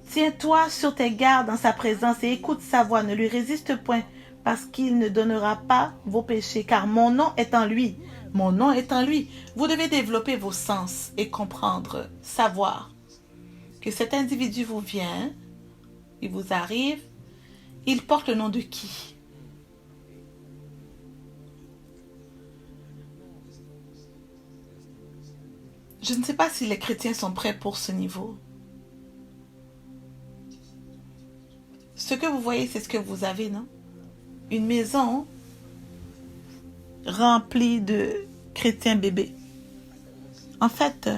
Tiens-toi sur tes gardes en sa présence et écoute sa voix. Ne lui résiste point, parce qu'il ne donnera pas vos péchés, car mon nom est en lui. Mon nom est en lui. Vous devez développer vos sens et comprendre, savoir que cet individu vous vient, il vous arrive, il porte le nom de qui? Je ne sais pas si les chrétiens sont prêts pour ce niveau. Ce que vous voyez, c'est ce que vous avez, non? Une maison remplie de chrétiens bébés. En fait,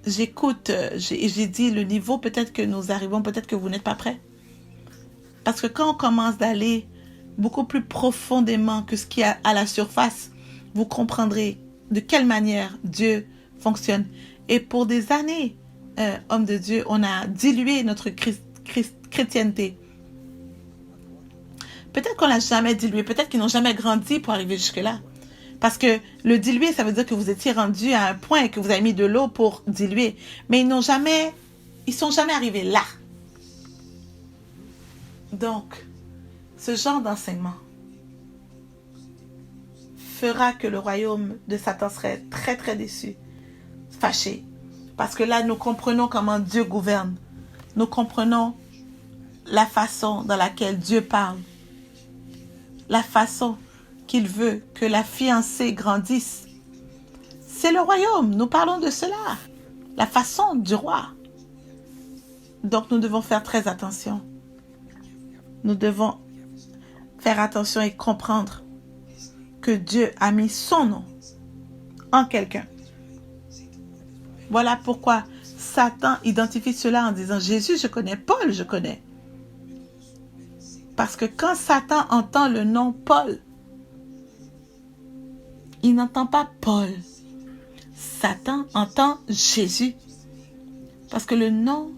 j'écoute, j'ai dit le niveau, peut-être que nous arrivons, peut-être que vous n'êtes pas prêts. Parce que quand on commence d'aller beaucoup plus profondément que ce qui est à la surface, vous comprendrez de quelle manière Dieu fonctionne. Et pour des années, hommes de Dieu, on a dilué notre chrétienté. Peut-être qu'on l'a jamais dilué, peut-être qu'ils n'ont jamais grandi pour arriver jusque-là. Parce que le diluer, ça veut dire que vous étiez rendu à un point et que vous avez mis de l'eau pour diluer. Mais ils sont jamais arrivés là. Donc, ce genre d'enseignement fera que le royaume de Satan serait très très déçu, fâché. Parce que là, nous comprenons comment Dieu gouverne. Nous comprenons la façon dans laquelle Dieu parle. La façon qu'il veut que la fiancée grandisse. C'est le royaume, nous parlons de cela. La façon du roi. Donc nous devons faire très attention. Nous devons faire attention et comprendre que Dieu a mis son nom en quelqu'un. Voilà pourquoi Satan identifie cela en disant « Jésus, je connais, Paul, je connais ». Parce que quand Satan entend le nom Paul, il n'entend pas Paul. Satan entend Jésus. Parce que le nom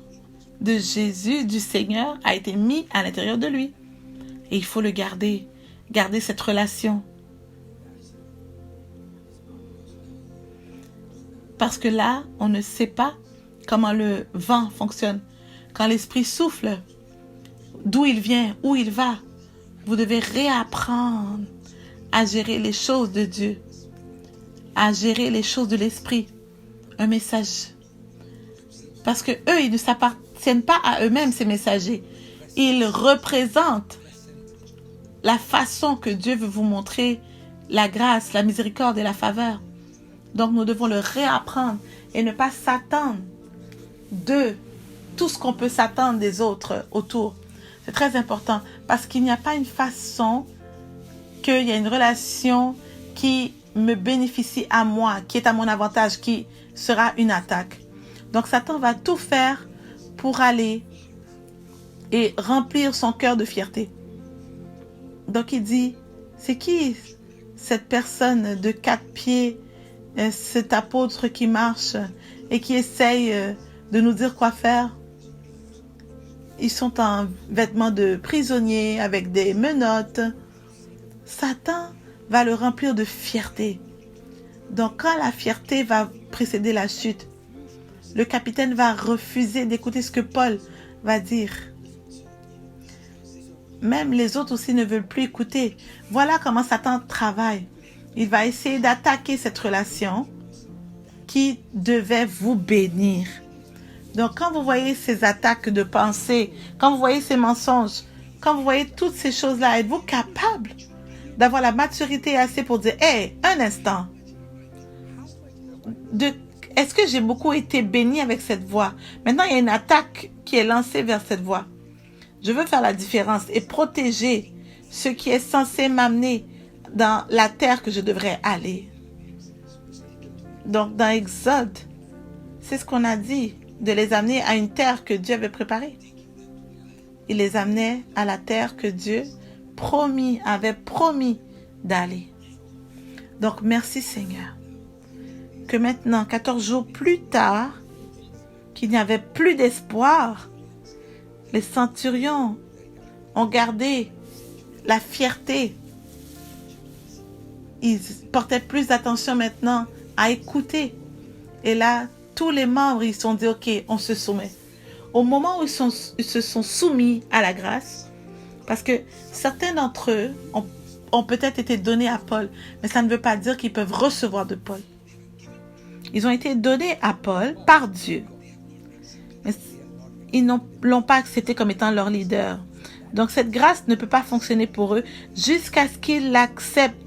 de Jésus, du Seigneur, a été mis à l'intérieur de lui. Et il faut le garder. Garder cette relation. Parce que là, on ne sait pas comment le vent fonctionne. Quand l'esprit souffle, d'où il vient, où il va, vous devez réapprendre à gérer les choses de Dieu, à gérer les choses de l'esprit. Un message. Parce que eux, ils ne s'appartiennent pas à eux-mêmes, ces messagers. Ils représentent la façon que Dieu veut vous montrer la grâce, la miséricorde et la faveur. Donc nous devons le réapprendre et ne pas s'attendre de tout ce qu'on peut s'attendre des autres autour. C'est très important parce qu'il n'y a pas une façon qu'il y a une relation qui me bénéficie à moi, qui est à mon avantage, qui sera une attaque. Donc Satan va tout faire pour aller et remplir son cœur de fierté. Donc il dit, c'est qui cette personne de 4 pieds, cet apôtre qui marche et qui essaye de nous dire quoi faire? Ils sont en vêtements de prisonniers avec des menottes. Satan va le remplir de fierté. Donc quand la fierté va précéder la chute, le capitaine va refuser d'écouter ce que Paul va dire. Même les autres aussi ne veulent plus écouter. Voilà comment Satan travaille. Il va essayer d'attaquer cette relation qui devait vous bénir. Donc, quand vous voyez ces attaques de pensée, quand vous voyez ces mensonges, quand vous voyez toutes ces choses-là, êtes-vous capable d'avoir la maturité assez pour dire, hey, un instant, est-ce que j'ai beaucoup été béni avec cette voix? Maintenant, il y a une attaque qui est lancée vers cette voix. Je veux faire la différence et protéger ce qui est censé m'amener dans la terre que je devrais aller. Donc, dans Exode, c'est ce qu'on a dit, de les amener à une terre que Dieu avait préparée. Il les amenait à la terre que Dieu avait promis d'aller. Donc, merci Seigneur. Que maintenant, 14 jours plus tard, qu'il n'y avait plus d'espoir, les centurions ont gardé la fierté. Ils portaient plus d'attention maintenant à écouter. Et là, tous les membres, ils se sont dit, OK, on se soumet. Au moment où ils se sont soumis à la grâce, parce que certains d'entre eux ont peut-être été donnés à Paul, mais ça ne veut pas dire qu'ils peuvent recevoir de Paul. Ils ont été donnés à Paul par Dieu. Mais ils ne l'ont pas accepté comme étant leur leader. Donc cette grâce ne peut pas fonctionner pour eux jusqu'à ce qu'ils l'acceptent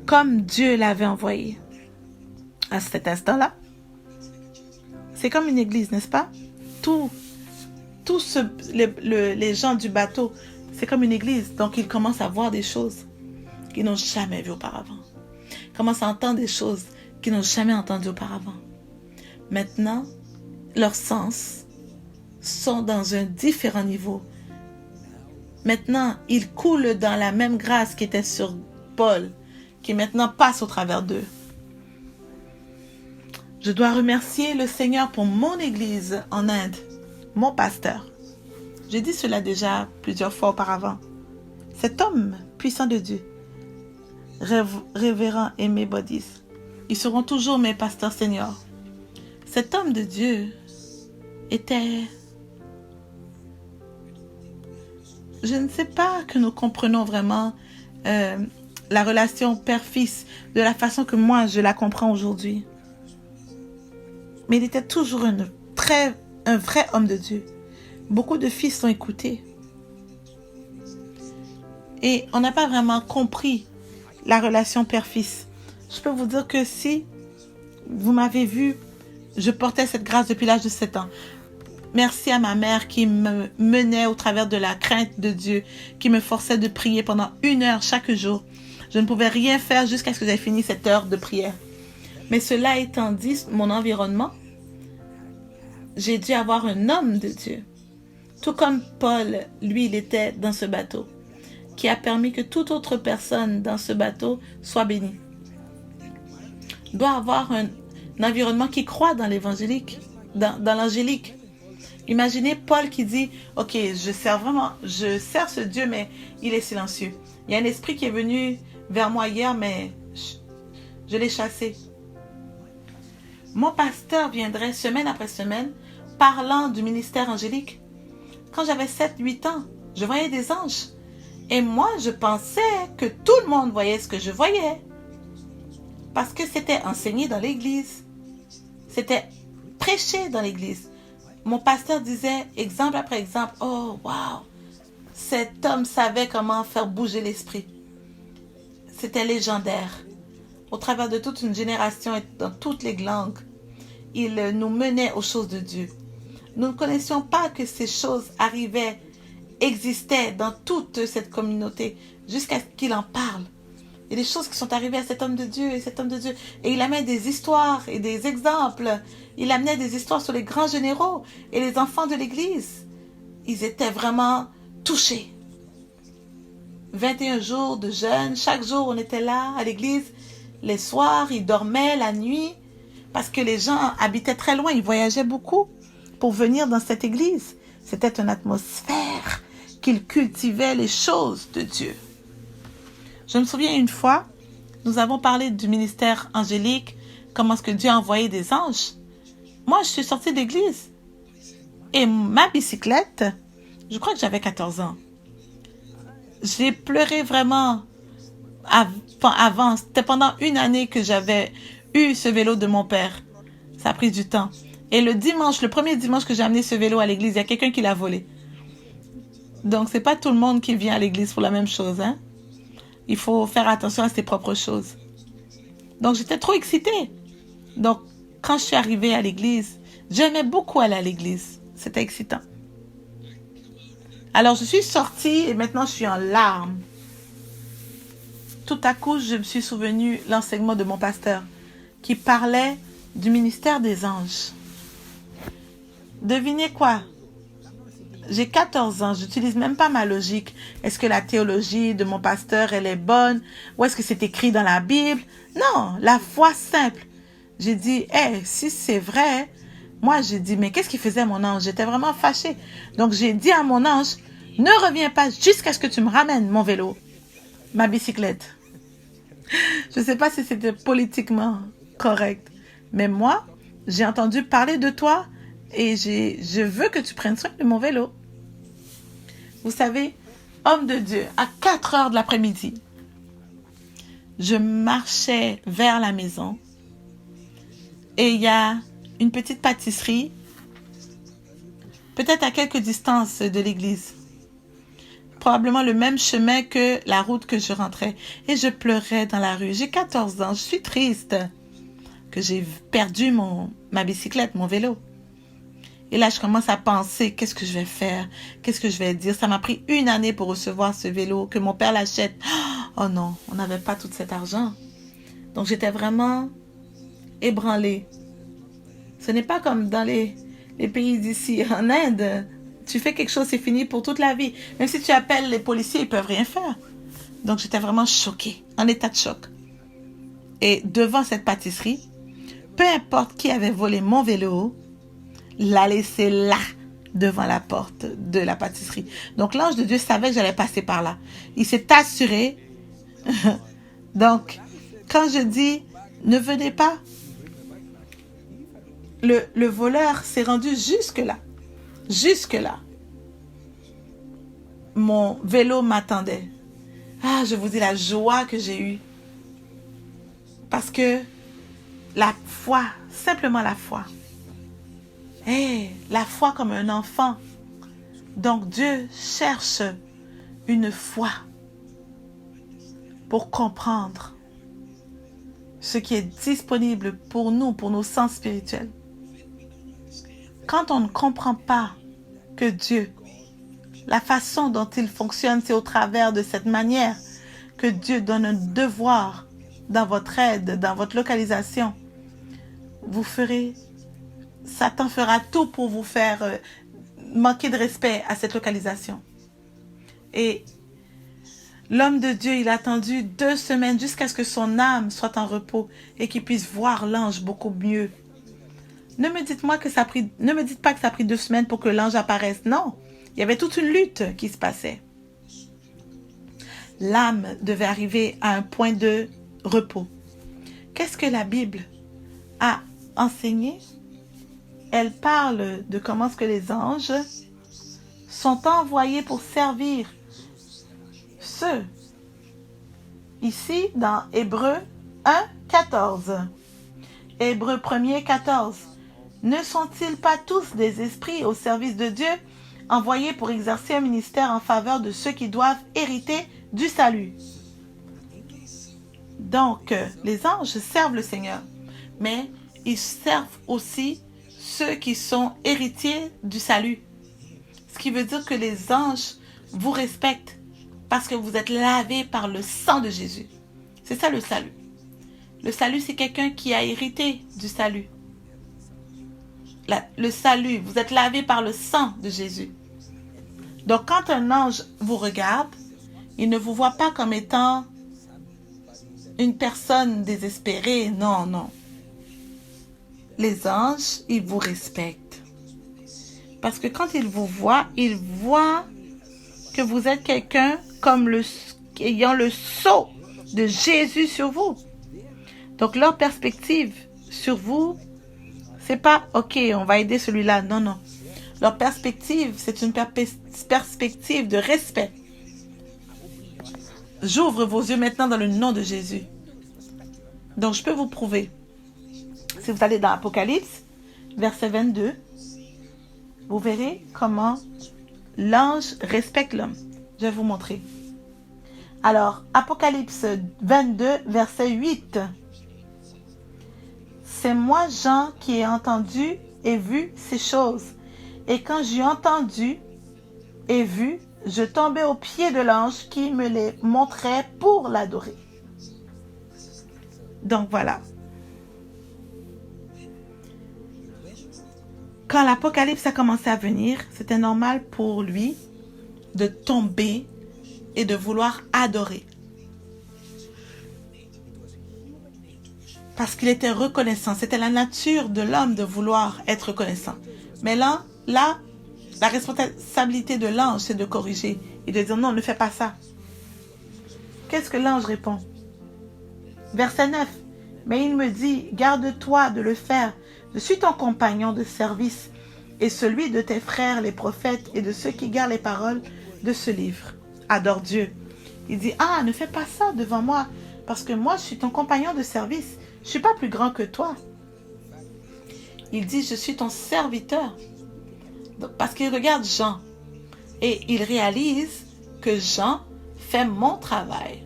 comme Dieu l'avait envoyé. À cet instant-là, c'est comme une église, n'est-ce pas? Les gens du bateau, c'est comme une église. Donc ils commencent à voir des choses qu'ils n'ont jamais vues auparavant. Ils commencent à entendre des choses qu'ils n'ont jamais entendues auparavant. Maintenant, leurs sens sont dans un différent niveau. Maintenant, ils coulent dans la même grâce qui était sur Paul, qui maintenant passe au travers d'eux. Je dois remercier le Seigneur pour mon église en Inde, mon pasteur. J'ai dit cela déjà plusieurs fois auparavant. Cet homme puissant de Dieu, révérend Aimé Bodis, ils seront toujours mes pasteurs seniors. Cet homme de Dieu était... Je ne sais pas que nous comprenons vraiment la relation père-fils de la façon que moi je la comprends aujourd'hui. Mais il était toujours un vrai homme de Dieu. Beaucoup de fils l'ont écouté. Et on n'a pas vraiment compris la relation père-fils. Je peux vous dire que si vous m'avez vu, je portais cette grâce depuis l'âge de 7 ans. Merci à ma mère qui me menait au travers de la crainte de Dieu, qui me forçait de prier pendant 1 heure chaque jour. Je ne pouvais rien faire jusqu'à ce que j'aie fini cette heure de prière. Mais cela étant dit, mon environnement, j'ai dû avoir un homme de Dieu. Tout comme Paul, lui, il était dans ce bateau, qui a permis que toute autre personne dans ce bateau soit bénie. Il doit avoir un environnement qui croit dans l'évangélique, dans l'angélique. Imaginez Paul qui dit, OK, je sers ce Dieu, mais il est silencieux. Il y a un esprit qui est venu vers moi hier, mais je l'ai chassé. Mon pasteur viendrait semaine après semaine parlant du ministère angélique. Quand j'avais 7-8 ans, je voyais des anges. Et moi, je pensais que tout le monde voyait ce que je voyais. Parce que c'était enseigné dans l'église. C'était prêché dans l'église. Mon pasteur disait, exemple après exemple, oh, wow, cet homme savait comment faire bouger l'esprit. C'était légendaire. Au travers de toute une génération et dans toutes les langues, il nous menait aux choses de Dieu. Nous ne connaissions pas que ces choses existaient dans toute cette communauté, jusqu'à ce qu'il en parle. Il y a des choses qui sont arrivées à cet homme de Dieu et cet homme de Dieu. Et il amène des histoires et des exemples. Il amenait des histoires sur les grands généraux et les enfants de l'église. Ils étaient vraiment touchés. 21 jours de jeûne. Chaque jour, on était là à l'église. Les soirs, ils dormaient la nuit. Parce que les gens habitaient très loin. Ils voyageaient beaucoup pour venir dans cette église. C'était une atmosphère qu'ils cultivaient les choses de Dieu. Je me souviens une fois, nous avons parlé du ministère angélique, comment est-ce que Dieu a envoyé des anges. Moi, je suis sortie d'église. Et ma bicyclette, je crois que j'avais 14 ans. J'ai pleuré vraiment avant. C'était pendant 1 année que j'avais eu ce vélo de mon père. Ça a pris du temps. Et le premier dimanche que j'ai amené ce vélo à l'église, il y a quelqu'un qui l'a volé. Donc, c'est pas tout le monde qui vient à l'église pour la même chose, hein. Il faut faire attention à ses propres choses. Donc, j'étais trop excitée. Donc, quand je suis arrivée à l'église, j'aimais beaucoup aller à l'église. C'était excitant. Alors, je suis sortie et maintenant, je suis en larmes. tout à coup, je me suis souvenu l'enseignement de mon pasteur qui parlait du ministère des anges. Devinez quoi? J'ai 14 ans, j'utilise même pas ma logique. Est-ce que la théologie de mon pasteur, elle est bonne? Ou est-ce que c'est écrit dans la Bible? Non, la foi simple. J'ai dit, si c'est vrai, moi j'ai dit, mais qu'est-ce qu'il faisait mon ange? J'étais vraiment fâchée. Donc j'ai dit à mon ange, ne reviens pas jusqu'à ce que tu me ramènes mon vélo, ma bicyclette. Je ne sais pas si c'était politiquement correct, mais moi, j'ai entendu parler de toi et je veux que tu prennes soin de mon vélo. Vous savez, homme de Dieu, à 4 heures de l'après-midi, je marchais vers la maison et il y a une petite pâtisserie, peut-être à quelques distances de l'église. Probablement le même chemin que la route que je rentrais. Et je pleurais dans la rue. J'ai 14 ans, je suis triste que j'ai perdu ma bicyclette, mon vélo. Et là, je commence à penser, qu'est-ce que je vais faire? Qu'est-ce que je vais dire? Ça m'a pris 1 année pour recevoir ce vélo, que mon père l'achète. Oh non, on n'avait pas tout cet argent. Donc, j'étais vraiment ébranlée. Ce n'est pas comme dans les pays d'ici. En Inde, tu fais quelque chose, c'est fini pour toute la vie. Même si tu appelles les policiers, ils ne peuvent rien faire. Donc, j'étais vraiment choquée, en état de choc. Et devant cette pâtisserie, peu importe qui avait volé mon vélo, l'a laissé là, devant la porte de la pâtisserie. Donc, l'ange de Dieu savait que j'allais passer par là. Il s'est assuré. Donc, quand je dis, ne venez pas, le voleur s'est rendu jusque-là. Jusque-là. Mon vélo m'attendait. Ah, je vous dis la joie que j'ai eue. Parce que la foi, simplement la foi. La foi comme un enfant. Donc Dieu cherche une foi pour comprendre ce qui est disponible pour nous, pour nos sens spirituels. Quand on ne comprend pas que Dieu, la façon dont il fonctionne, c'est au travers de cette manière que Dieu donne un devoir dans votre aide, dans votre localisation, Satan fera tout pour vous faire manquer de respect à cette localisation. Et l'homme de Dieu, il a attendu 2 semaines jusqu'à ce que son âme soit en repos et qu'il puisse voir l'ange beaucoup mieux. Ne me dites pas que ça a pris 2 semaines pour que l'ange apparaisse. Non, il y avait toute une lutte qui se passait. L'âme devait arriver à un point de repos. Qu'est-ce que la Bible a enseigné? Elle parle de comment est-ce que les anges sont envoyés pour servir ceux. Ici, dans Hébreux 1, 14. Hébreux 1er, 14. Ne sont-ils pas tous des esprits au service de Dieu, envoyés pour exercer un ministère en faveur de ceux qui doivent hériter du salut? Donc, les anges servent le Seigneur, mais ils servent aussi ceux qui sont héritiers du salut. Ce qui veut dire que les anges vous respectent parce que vous êtes lavés par le sang de Jésus. C'est ça le salut. Le salut, c'est quelqu'un qui a hérité du salut. Le salut, vous êtes lavé par le sang de Jésus. Donc, quand un ange vous regarde, il ne vous voit pas comme étant une personne désespérée. Non, non. Les anges, ils vous respectent. Parce que quand ils vous voient que vous êtes quelqu'un comme ayant le sceau de Jésus sur vous. Donc, leur perspective sur vous, c'est pas, OK, on va aider celui-là. Non, non. Leur perspective, c'est une perspective de respect. J'ouvre vos yeux maintenant dans le nom de Jésus. Donc, je peux vous prouver. Si vous allez dans Apocalypse, verset 22, vous verrez comment l'ange respecte l'homme. Je vais vous montrer. Alors, Apocalypse 22, verset 8. C'est moi, Jean, qui ai entendu et vu ces choses. Et quand j'ai entendu et vu, je tombais aux pieds de l'ange qui me les montrait pour l'adorer. Donc voilà. Quand l'Apocalypse a commencé à venir, c'était normal pour lui de tomber et de vouloir adorer. Parce qu'il était reconnaissant. C'était la nature de l'homme de vouloir être reconnaissant. Mais là, la responsabilité de l'ange, c'est de corriger et de dire non, ne fais pas ça. Qu'est-ce que l'ange répond? Verset 9. Mais il me dit, garde-toi de le faire. Je suis ton compagnon de service et celui de tes frères les prophètes et de ceux qui gardent les paroles de ce livre. Adore Dieu. Il dit, ah, ne fais pas ça devant moi parce que moi, je suis ton compagnon de service. Je ne suis pas plus grand que toi. Il dit, je suis ton serviteur. Parce qu'il regarde Jean et il réalise que Jean fait mon travail.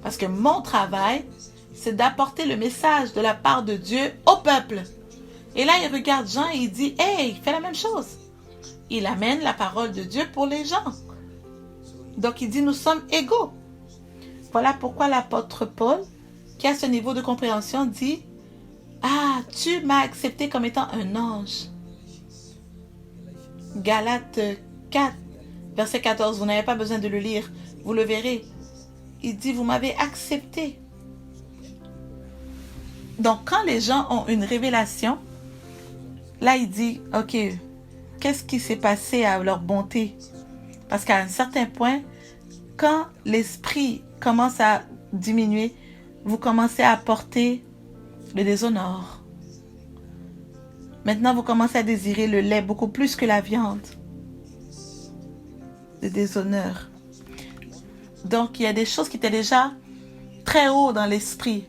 Parce que mon travail, c'est d'apporter le message de la part de Dieu au peuple. Et là, il regarde Jean et il dit, hey, il fait la même chose. Il amène la parole de Dieu pour les gens. Donc, il dit, nous sommes égaux. Voilà pourquoi l'apôtre Paul, qui a ce niveau de compréhension, dit, ah, tu m'as accepté comme étant un ange. Galates 4, verset 14, vous n'avez pas besoin de le lire, vous le verrez. Il dit, vous m'avez accepté. Donc, quand les gens ont une révélation, là, il dit, ok, qu'est-ce qui s'est passé à leur bonté? Parce qu'à un certain point, quand l'esprit commence à diminuer, vous commencez à apporter le déshonneur. Maintenant, vous commencez à désirer le lait beaucoup plus que la viande. Le déshonneur. Donc, il y a des choses qui étaient déjà très haut dans l'esprit.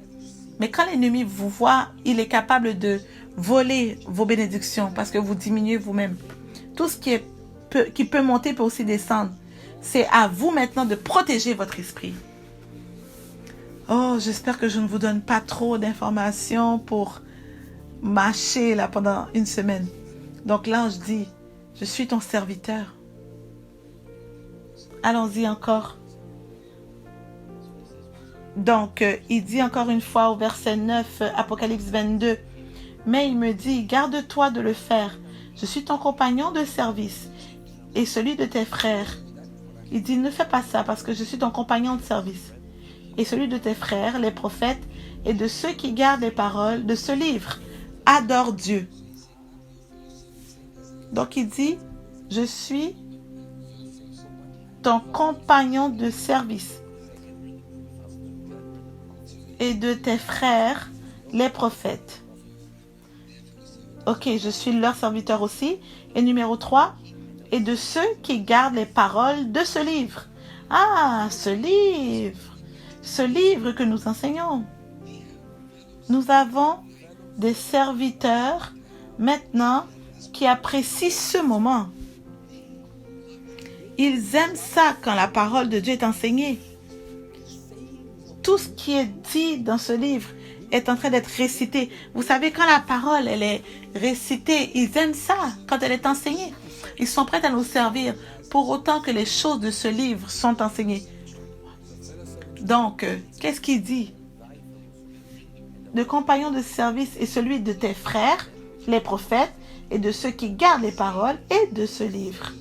Mais quand l'ennemi vous voit, il est capable de voler vos bénédictions parce que vous diminuez vous-même. Tout ce qui peut monter peut aussi descendre. C'est à vous maintenant de protéger votre esprit. Oh, j'espère que je ne vous donne pas trop d'informations pour mâcher là pendant une semaine. Donc l'ange dit, je suis ton serviteur. Allons-y encore. Donc, il dit encore une fois au verset 9, Apocalypse 22, mais il me dit, garde-toi de le faire. Je suis ton compagnon de service et celui de tes frères. Il dit, ne fais pas ça parce que je suis ton compagnon de service et celui de tes frères, les prophètes, et de ceux qui gardent les paroles de ce livre. Adore Dieu. Donc il dit, je suis ton compagnon de service et de tes frères, les prophètes. Ok, je suis leur serviteur aussi. Et numéro 3, et de ceux qui gardent les paroles de ce livre. Ah, ce livre que nous enseignons. Nous avons des serviteurs maintenant qui apprécient ce moment. Ils aiment ça quand la parole de Dieu est enseignée. Tout ce qui est dit dans ce livre est en train d'être récité. Vous savez, quand la parole elle est récitée, ils aiment ça quand elle est enseignée. Ils sont prêts à nous servir pour autant que les choses de ce livre sont enseignées. Donc, qu'est-ce qu'il dit? Le compagnon de service est celui de tes frères, les prophètes, et de ceux qui gardent les paroles et de ce livre.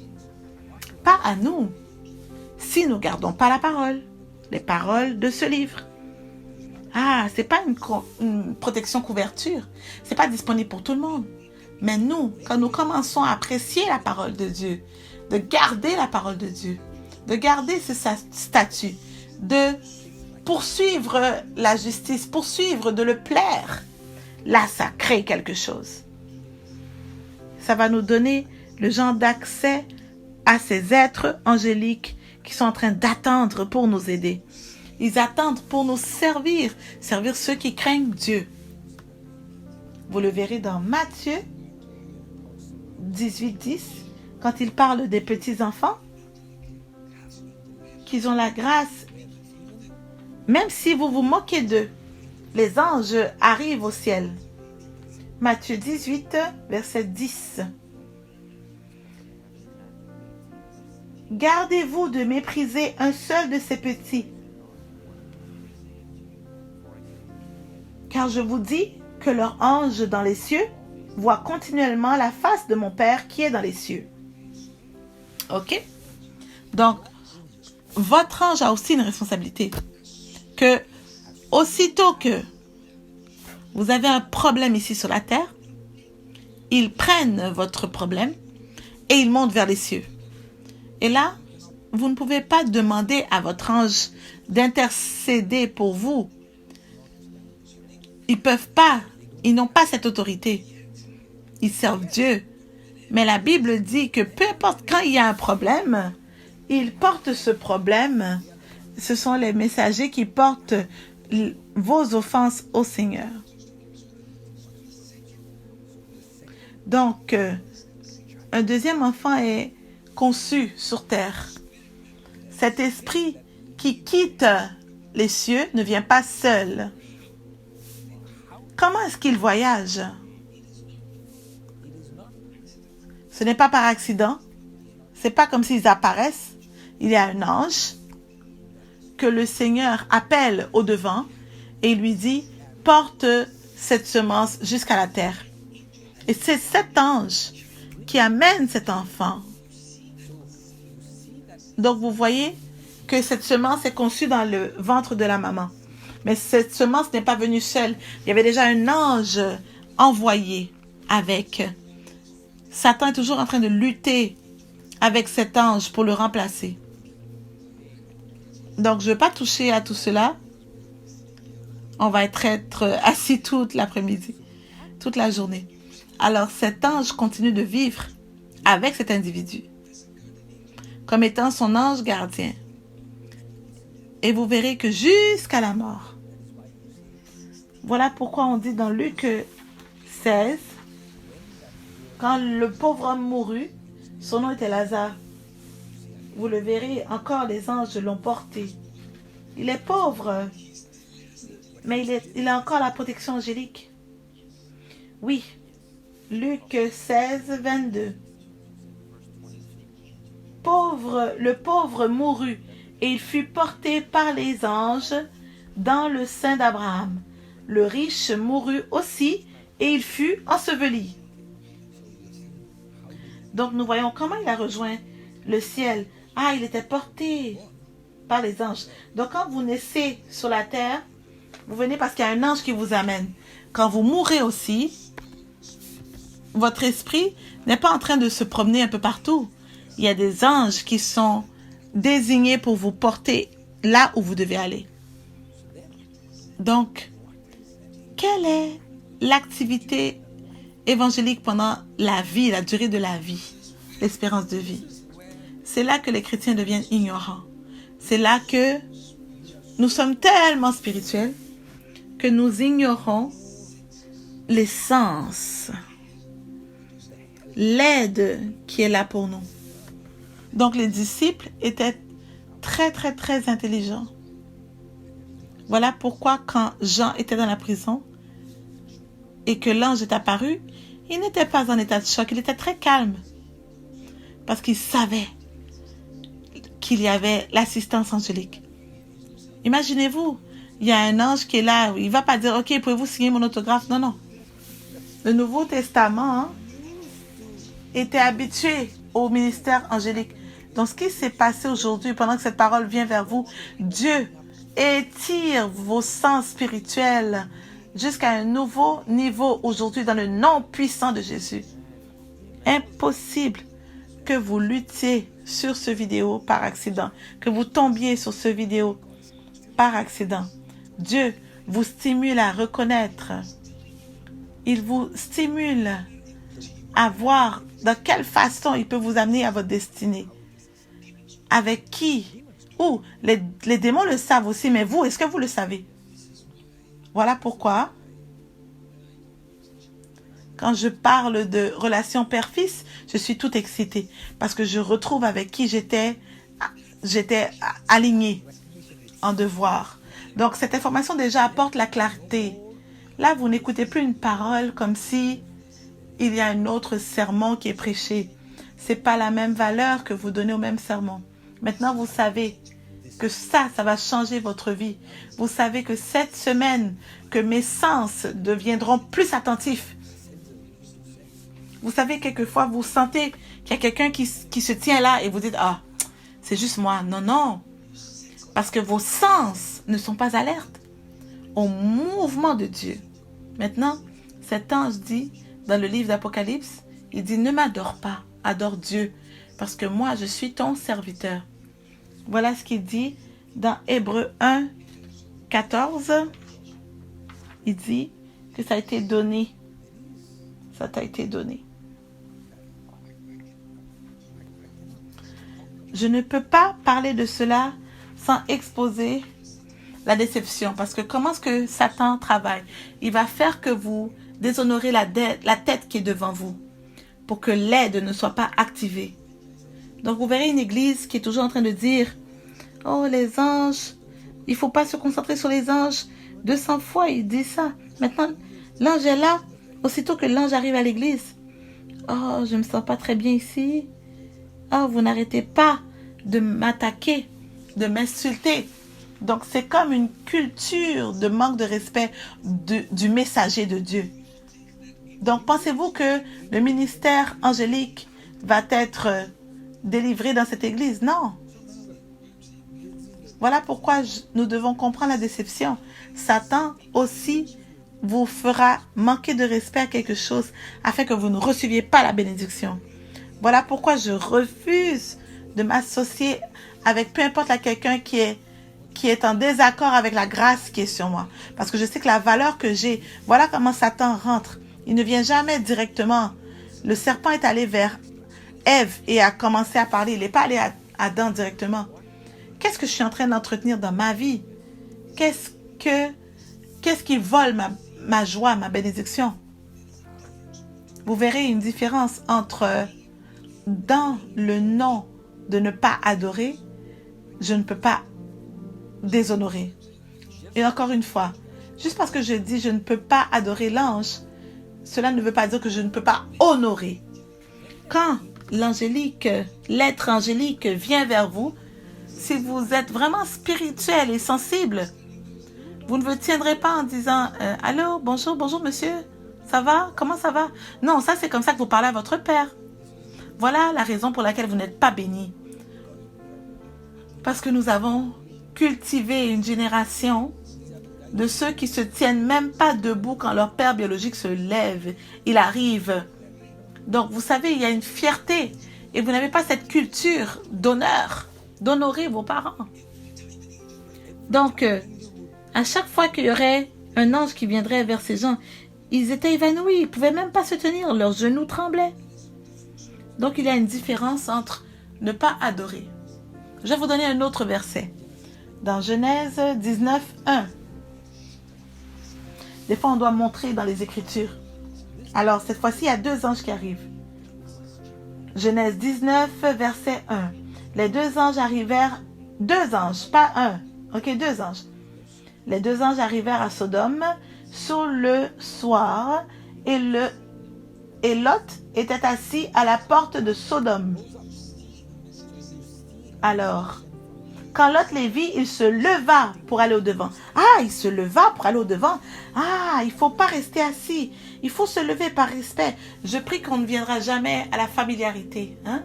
Pas à nous, si nous ne gardons pas la parole, les paroles de ce livre. Ah, c'est pas une protection couverture. C'est pas disponible pour tout le monde. Mais nous, quand nous commençons à apprécier la parole de Dieu, de garder la parole de Dieu, de garder ce statut, de poursuivre la justice, poursuivre, de le plaire, là, ça crée quelque chose. Ça va nous donner le genre d'accès à ces êtres angéliques qui sont en train d'attendre pour nous aider. Ils attendent pour nous servir ceux qui craignent Dieu. Vous le verrez dans Matthieu 18:10, quand il parle des petits-enfants, qu'ils ont la grâce. Même si vous vous moquez d'eux, les anges arrivent au ciel. Matthieu 18, verset 10. Gardez-vous de mépriser un seul de ces petits. Car je vous dis que leur ange dans les cieux voit continuellement la face de mon Père qui est dans les cieux. Ok? Donc, votre ange a aussi une responsabilité. Que, aussitôt que vous avez un problème ici sur la terre, ils prennent votre problème et ils montent vers les cieux. Et là, vous ne pouvez pas demander à votre ange d'intercéder pour vous. Ils peuvent pas, ils n'ont pas cette autorité. Ils servent Dieu. Mais la Bible dit que peu importe quand il y a un problème, ils portent ce problème. Ce sont les messagers qui portent vos offenses au Seigneur. Donc, un deuxième enfant est conçu sur terre. Cet esprit qui quitte les cieux ne vient pas seul. Comment est-ce qu'il voyage? Ce n'est pas par accident. C'est pas comme s'ils apparaissent. Il y a un ange que le Seigneur appelle au devant et il lui dit, porte cette semence jusqu'à la terre. Et c'est cet ange qui amène cet enfant. Donc vous voyez que cette semence est conçue dans le ventre de la maman. Mais cette semence n'est pas venue seule. Il y avait déjà un ange envoyé avec. Satan est toujours en train de lutter avec cet ange pour le remplacer. Donc, je ne vais pas toucher à tout cela. On va être assis toute l'après-midi, toute la journée. Alors, cet ange continue de vivre avec cet individu, comme étant son ange gardien. Et vous verrez que jusqu'à la mort. Voilà pourquoi on dit dans Luc 16, quand le pauvre homme mourut, son nom était Lazare. Vous le verrez, encore les anges l'ont porté. Il est pauvre, mais il a encore la protection angélique. Oui, Luc 16, 22. Le pauvre mourut, et il fut porté par les anges dans le sein d'Abraham. Le riche mourut aussi, et il fut enseveli. Donc nous voyons comment il a rejoint le ciel. Ah, il était porté par les anges. Donc quand vous naissez sur la terre, vous venez parce qu'il y a un ange qui vous amène. Quand vous mourrez aussi, votre esprit n'est pas en train de se promener un peu partout. Il y a des anges qui sont désignés pour vous porter là où vous devez aller. Donc, quelle est l'activité évangélique pendant la vie, la durée de la vie, l'espérance de vie? C'est là que les chrétiens deviennent ignorants. C'est là que nous sommes tellement spirituels que nous ignorons l'essence, l'aide qui est là pour nous. Donc les disciples étaient très, très, très intelligents. Voilà pourquoi quand Jean était dans la prison et que l'ange est apparu, il n'était pas en état de choc, il était très calme. Parce qu'il savait qu'il y avait l'assistance angélique. Imaginez-vous, il y a un ange qui est là, il ne va pas dire, ok, pouvez-vous signer mon autographe? Non, non. Le Nouveau Testament était habitué au ministère angélique. Donc, ce qui s'est passé aujourd'hui, pendant que cette parole vient vers vous, Dieu étire vos sens spirituels jusqu'à un nouveau niveau aujourd'hui dans le nom puissant de Jésus. Impossible que vous luttiez sur ce vidéo par accident, que vous tombiez sur ce vidéo par accident. Dieu vous stimule à reconnaître. Il vous stimule à voir dans quelle façon il peut vous amener à votre destinée. Avec qui? Où? Les démons le savent aussi, mais vous, est-ce que vous le savez? Voilà pourquoi, quand je parle de relation père-fils, je suis toute excitée parce que je retrouve avec qui j'étais alignée en devoir. Donc, cette information déjà apporte la clarté. Là, vous n'écoutez plus une parole comme si il y a un autre sermon qui est prêché. C'est pas la même valeur que vous donnez au même sermon. Maintenant, vous savez que ça va changer votre vie. Vous savez que cette semaine, que mes sens deviendront plus attentifs. Vous savez, quelquefois, vous sentez qu'il y a quelqu'un qui se tient là et vous dites, ah, c'est juste moi. Non, non. Parce que vos sens ne sont pas alertes au mouvement de Dieu. Maintenant, cet ange dit, dans le livre d'Apocalypse, il dit, ne m'adore pas, adore Dieu, parce que moi, je suis ton serviteur. Voilà ce qu'il dit dans Hébreux 1, 14. Il dit que ça a été donné. Ça t'a été donné. Je ne peux pas parler de cela sans exposer la déception. Parce que comment est-ce que Satan travaille? Il va faire que vous déshonorez la tête qui est devant vous pour que l'aide ne soit pas activée. Donc vous verrez une église qui est toujours en train de dire « Oh, les anges, il ne faut pas se concentrer sur les anges. » 200 fois, il dit ça. Maintenant, l'ange est là. Aussitôt que l'ange arrive à l'église. « Oh, je ne me sens pas très bien ici. Oh, vous n'arrêtez pas de m'attaquer, de m'insulter. » Donc, c'est comme une culture de manque de respect du messager de Dieu. Donc, pensez-vous que le ministère angélique va être délivré dans cette église? Non. Voilà pourquoi nous devons comprendre la déception. Satan aussi vous fera manquer de respect à quelque chose afin que vous ne receviez pas la bénédiction. Voilà pourquoi je refuse de m'associer avec peu importe quelqu'un qui est en désaccord avec la grâce qui est sur moi. Parce que je sais que la valeur que j'ai, voilà comment Satan rentre. Il ne vient jamais directement. Le serpent est allé vers Ève et a commencé à parler. Il n'est pas allé à Adam directement. Qu'est-ce que je suis en train d'entretenir dans ma vie? Qu'est-ce qui vole ma joie, ma bénédiction? Vous verrez une différence entre dans le nom de ne pas adorer, je ne peux pas déshonorer. Et encore une fois, juste parce que je dis je ne peux pas adorer l'ange, cela ne veut pas dire que je ne peux pas honorer. Quand l'angélique, l'être angélique vient vers vous, si vous êtes vraiment spirituel et sensible, vous ne vous tiendrez pas en disant « Allô, bonjour, bonjour monsieur, ça va? Comment ça va? » Non, ça c'est comme ça que vous parlez à votre père. Voilà la raison pour laquelle vous n'êtes pas béni. Parce que nous avons cultivé une génération de ceux qui se tiennent même pas debout quand leur père biologique se lève. Il arrive. Donc, vous savez, il y a une fierté. Et vous n'avez pas cette culture d'honneur, d'honorer vos parents. Donc, à chaque fois qu'il y aurait un ange qui viendrait vers ces gens, ils étaient évanouis. Ils ne pouvaient même pas se tenir. Leurs genoux tremblaient. Donc, il y a une différence entre ne pas adorer. Je vais vous donner un autre verset. Dans Genèse 19, 1. Des fois, on doit montrer dans les Écritures. Alors, cette fois-ci, il y a deux anges qui arrivent. Genèse 19, verset 1. Les deux anges arrivèrent... Deux anges, pas un. Ok, deux anges. Les deux anges arrivèrent à Sodome sur le soir et Lot était assis à la porte de Sodome. Alors, quand Lot les vit, il se leva pour aller au-devant. Ah, il se leva pour aller au-devant. Ah, il ne faut pas rester assis. Il faut se lever par respect. Je prie qu'on ne viendra jamais à la familiarité. Hein?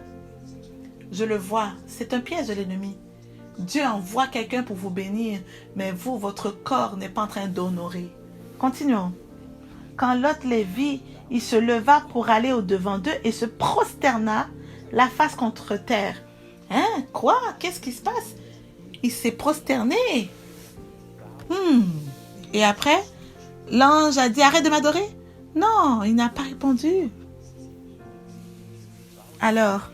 Je le vois. C'est un piège de l'ennemi. Dieu envoie quelqu'un pour vous bénir, mais vous, votre corps n'est pas en train d'honorer. Continuons. Quand Lot les vit, il se leva pour aller au-devant d'eux et se prosterna la face contre terre. Hein? Quoi? Qu'est-ce qui se passe? Il s'est prosterné. Et après, l'ange a dit, arrête de m'adorer? Non, il n'a pas répondu. Alors,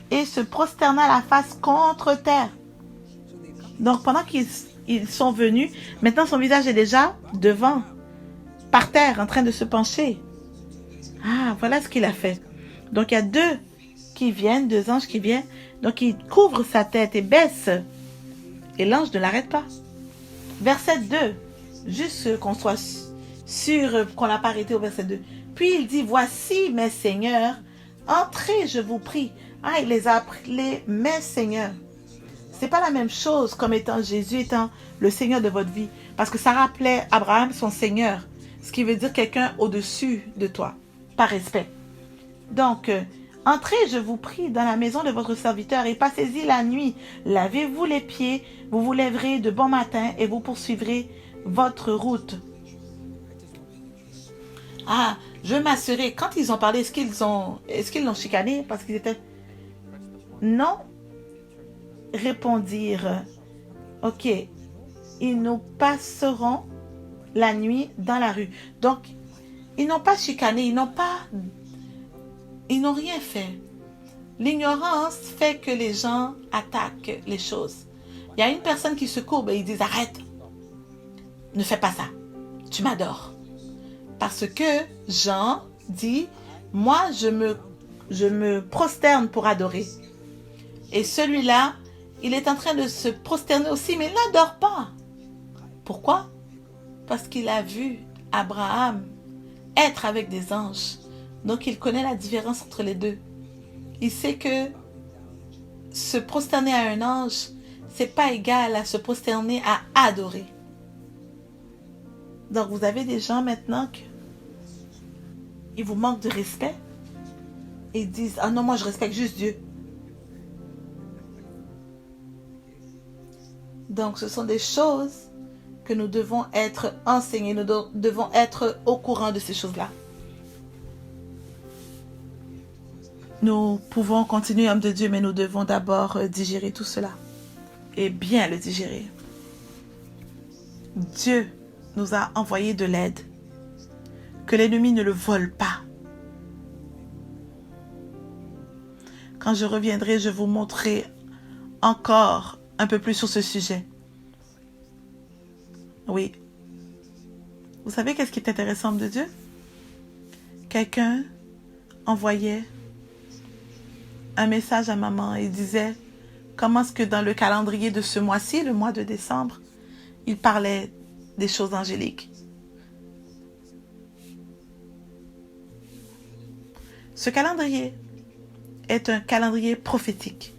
et se prosterna la face contre terre. Donc, pendant qu'ils sont venus, maintenant son visage est déjà devant, par terre, en train de se pencher. Ah, voilà ce qu'il a fait. Donc, il y a deux anges qui viennent. Donc, il couvre sa tête et baisse. Et l'ange ne l'arrête pas. Verset 2. Juste qu'on soit sûr qu'on n'a pas arrêté au verset 2. Puis il dit, voici mes seigneurs, entrez, je vous prie. Ah, il les a appelés mes seigneurs. C'est pas la même chose comme étant Jésus étant le Seigneur de votre vie. Parce que ça rappelait Abraham son Seigneur. Ce qui veut dire quelqu'un au-dessus de toi. Par respect. Donc, entrez, je vous prie, dans la maison de votre serviteur et passez-y la nuit. Lavez-vous les pieds, vous vous lèverez de bon matin et vous poursuivrez votre route. Ah, je m'assurais, quand ils ont parlé, est-ce qu'ils l'ont chicané parce qu'ils étaient... Non, répondirent. Ok, ils nous passeront la nuit dans la rue. Donc, ils n'ont pas chicané, ils n'ont rien fait. L'ignorance fait que les gens attaquent les choses. Il y a une personne qui se courbe et ils disent arrête, ne fais pas ça, tu m'adores. Parce que Jean dit, moi je me prosterne pour adorer. Et celui-là, il est en train de se prosterner aussi, mais il n'adore pas. Pourquoi? Parce qu'il a vu Abraham être avec des anges. Donc il connaît la différence entre les deux. Il sait que se prosterner à un ange, c'est pas égal à se prosterner à adorer. Donc vous avez des gens maintenant qui ils vous manquent de respect et ils disent ah non, moi je respecte juste Dieu. Donc ce sont des choses que nous devons être enseignés, nous devons être au courant de ces choses-là. Nous pouvons continuer, homme de Dieu, mais nous devons d'abord digérer tout cela et bien le digérer. Dieu nous a envoyé de l'aide, que l'ennemi ne le vole pas. Quand je reviendrai, je vous montrerai encore un peu plus sur ce sujet. Oui. Vous savez qu'est-ce qui est intéressant, homme de Dieu? Quelqu'un envoyait un message à maman et disait comment est-ce que dans le calendrier de ce mois-ci, le mois de décembre, il parlait des choses angéliques. Ce calendrier est un calendrier prophétique.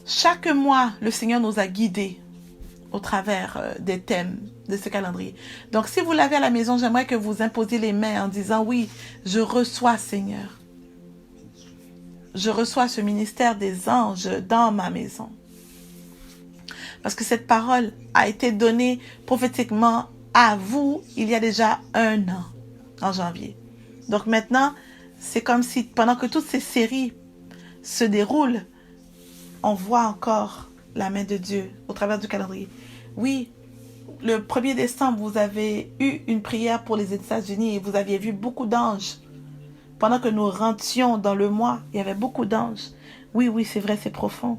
Chaque mois, le Seigneur nous a guidés au travers des thèmes de ce calendrier. Donc, si vous l'avez à la maison, j'aimerais que vous imposiez les mains en disant, oui, je reçois, Seigneur. Je reçois ce ministère des anges dans ma maison. Parce que cette parole a été donnée prophétiquement à vous il y a déjà 1 an, en janvier. Donc maintenant, c'est comme si pendant que toutes ces séries se déroulent, on voit encore la main de Dieu au travers du calendrier. Oui, le 1er décembre, vous avez eu une prière pour les États-Unis et vous aviez vu beaucoup d'anges. Pendant que nous rentrions dans le mois, il y avait beaucoup d'anges. Oui, oui, c'est vrai, c'est profond.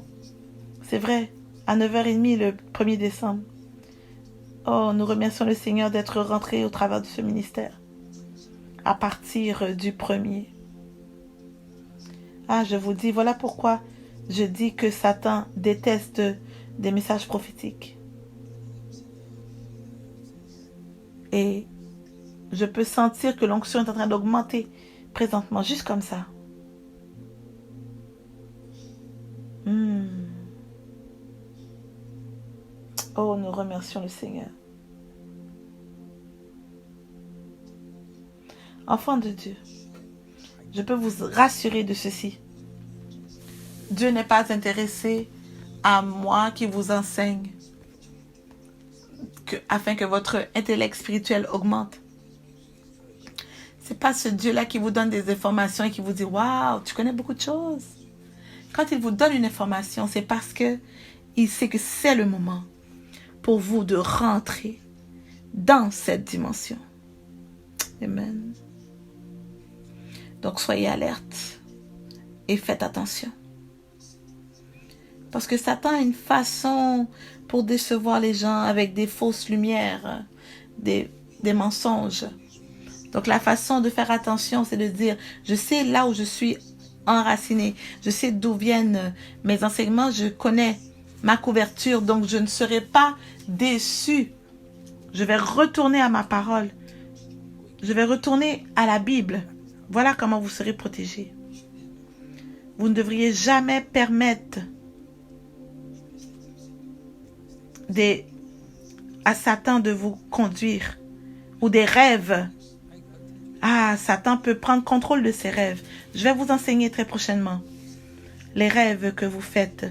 C'est vrai, à 9h30 le 1er décembre. Oh, nous remercions le Seigneur d'être rentré au travers de ce ministère. À partir du 1er. Ah, je vous dis, voilà pourquoi je dis que Satan déteste des messages prophétiques. Et je peux sentir que l'onction est en train d'augmenter présentement, juste comme ça. Oh, nous remercions le Seigneur. Enfants de Dieu, je peux vous rassurer de ceci. Dieu n'est pas intéressé à moi qui vous enseigne afin que votre intellect spirituel augmente. C'est pas ce Dieu-là qui vous donne des informations et qui vous dit « Waouh, tu connais beaucoup de choses ». Quand il vous donne une information, c'est parce que il sait que c'est le moment pour vous de rentrer dans cette dimension. Amen. Donc soyez alerte et faites attention. Parce que Satan a une façon pour décevoir les gens avec des fausses lumières, des mensonges. Donc la façon de faire attention, c'est de dire, je sais là où je suis enraciné, je sais d'où viennent mes enseignements, je connais ma couverture, donc je ne serai pas déçu. Je vais retourner à ma parole. Je vais retourner à la Bible. Voilà comment vous serez protégés. Vous ne devriez jamais permettre à Satan de vous conduire ou des rêves. Ah, Satan peut prendre contrôle de ses rêves. Je vais vous enseigner très prochainement les rêves que vous faites.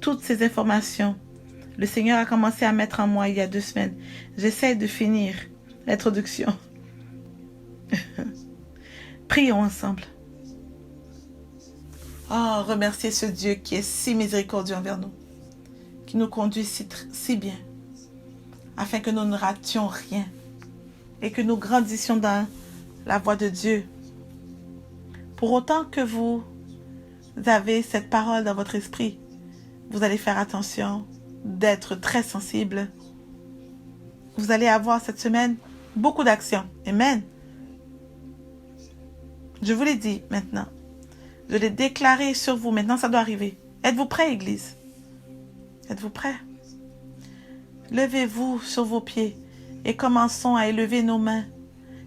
Toutes ces informations, le Seigneur a commencé à mettre en moi il y a 2 semaines. J'essaie de finir l'introduction. Prions ensemble. Oh, remerciez ce Dieu qui est si miséricordieux envers nous, qui nous conduit si bien, afin que nous ne rations rien et que nous grandissions dans la voie de Dieu. Pour autant que vous avez cette parole dans votre esprit, vous allez faire attention d'être très sensible. Vous allez avoir cette semaine beaucoup d'actions. Amen. Je vous l'ai dit maintenant. Je l'ai déclaré sur vous. Maintenant, ça doit arriver. Êtes-vous prêts, Église? Êtes-vous prêts? Levez-vous sur vos pieds et commençons à élever nos mains.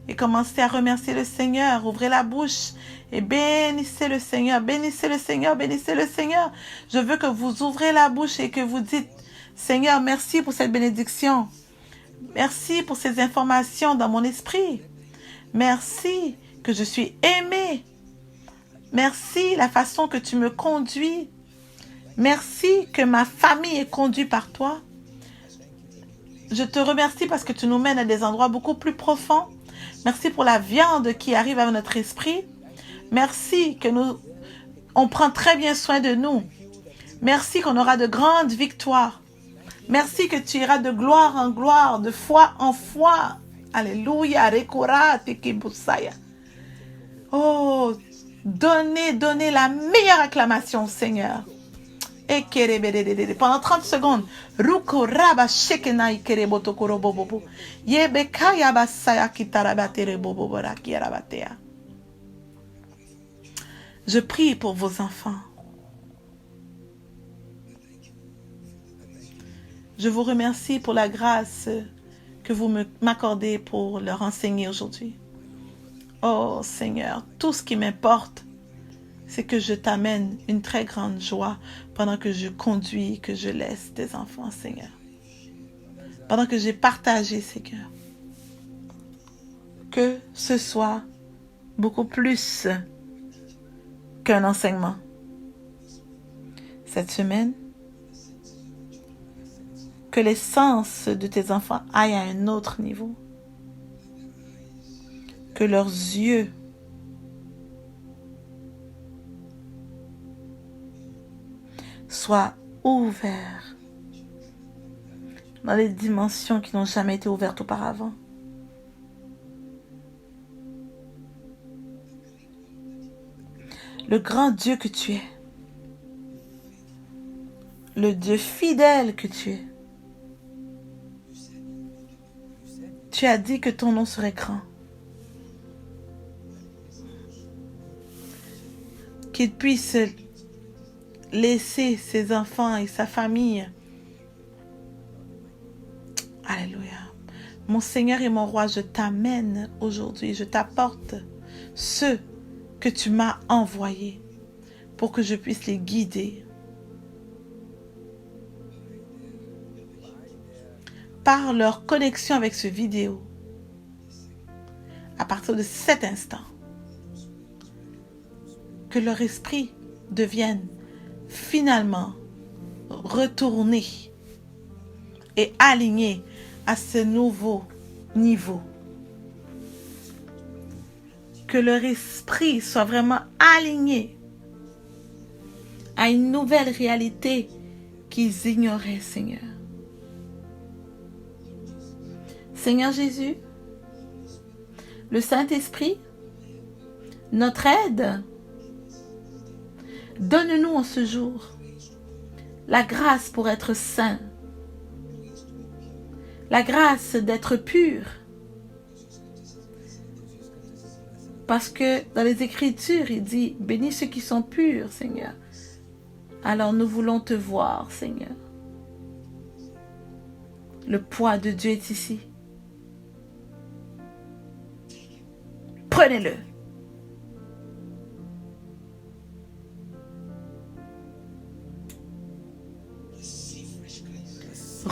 Et commencez à remercier le Seigneur. Ouvrez la bouche et bénissez le Seigneur. Bénissez le Seigneur. Bénissez le Seigneur. Je veux que vous ouvrez la bouche et que vous dites, Seigneur, merci pour cette bénédiction. Merci pour ces informations dans mon esprit. Merci que je suis aimé. Merci la façon que tu me conduis. Merci que ma famille est conduite par toi. Je te remercie parce que tu nous mènes à des endroits beaucoup plus profonds. Merci pour la viande qui arrive à notre esprit. Merci que on prend très bien soin de nous. Merci qu'on aura de grandes victoires. Merci que tu iras de gloire en gloire, de foi en foi. Alléluia. Oh, donnez la meilleure acclamation au Seigneur. Pendant 30 secondes. Je prie pour vos enfants. Je vous remercie pour la grâce que vous m'accordez pour leur enseigner aujourd'hui. Oh Seigneur, tout ce qui m'importe, c'est que je t'amène une très grande joie pendant que je conduis, que je laisse tes enfants, Seigneur. Pendant que j'ai partagé, Seigneur. Que ce soit beaucoup plus qu'un enseignement. Cette semaine, que l'essence de tes enfants aille à un autre niveau. Que leurs yeux soient ouverts dans les dimensions qui n'ont jamais été ouvertes auparavant. Le grand Dieu que tu es, le Dieu fidèle que tu es, tu as dit que ton nom serait grand. Qu'il puisse laisser ses enfants et sa famille. Alléluia. Mon Seigneur et mon Roi, je t'amène aujourd'hui, je t'apporte ceux que tu m'as envoyés pour que je puisse les guider. Par leur connexion avec ce vidéo, à partir de cet instant, que leur esprit devienne finalement retourné et aligné à ce nouveau niveau. Que leur esprit soit vraiment aligné à une nouvelle réalité qu'ils ignoraient, Seigneur. Seigneur Jésus, le Saint-Esprit, notre aide, donne-nous en ce jour la grâce pour être saint, la grâce d'être pur. Parce que dans les Écritures, il dit, bénis ceux qui sont purs, Seigneur. Alors nous voulons te voir, Seigneur. Le poids de Dieu est ici. Prenez-le.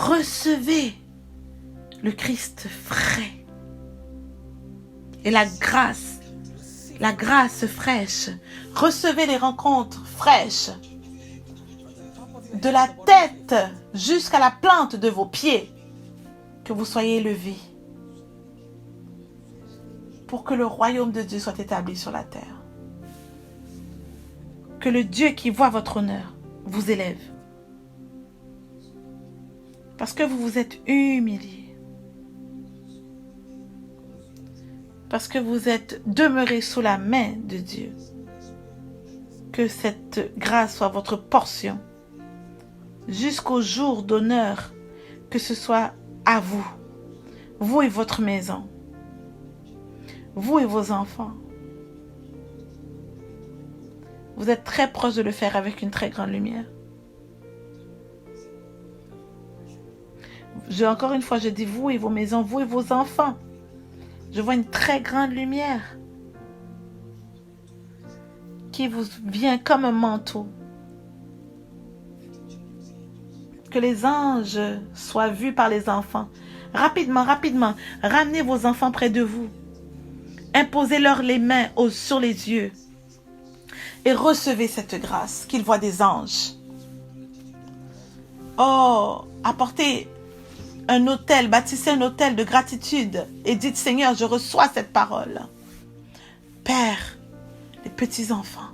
Recevez le Christ frais et la grâce fraîche. Recevez les rencontres fraîches de la tête jusqu'à la plante de vos pieds, que vous soyez élevés pour que le royaume de Dieu soit établi sur la terre. Que le Dieu qui voit votre honneur vous élève. Parce que vous vous êtes humilié. Parce que vous êtes demeuré sous la main de Dieu. Que cette grâce soit votre portion. Jusqu'au jour d'honneur, que ce soit à vous. Vous et votre maison. Vous et vos enfants. Vous êtes très proche de le faire avec une très grande lumière. Encore une fois, je dis vous et vos maisons, vous et vos enfants. Je vois une très grande lumière qui vous vient comme un manteau. Que les anges soient vus par les enfants. Rapidement, rapidement, ramenez vos enfants près de vous. Imposez-leur les mains sur les yeux. Et recevez cette grâce, qu'ils voient des anges. Oh, apportez un autel, bâtissez un autel de gratitude et dites, Seigneur, je reçois cette parole. Père, les petits-enfants,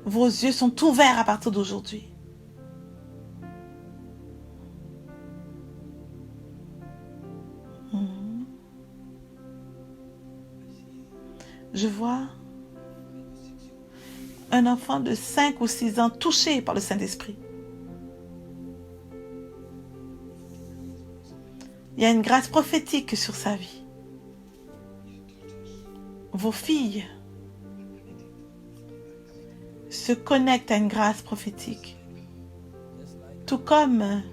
vos yeux sont ouverts à partir d'aujourd'hui. Je vois un enfant de 5 ou 6 ans touché par le Saint-Esprit. Il y a une grâce prophétique sur sa vie. Vos filles se connectent à une grâce prophétique. Tout comme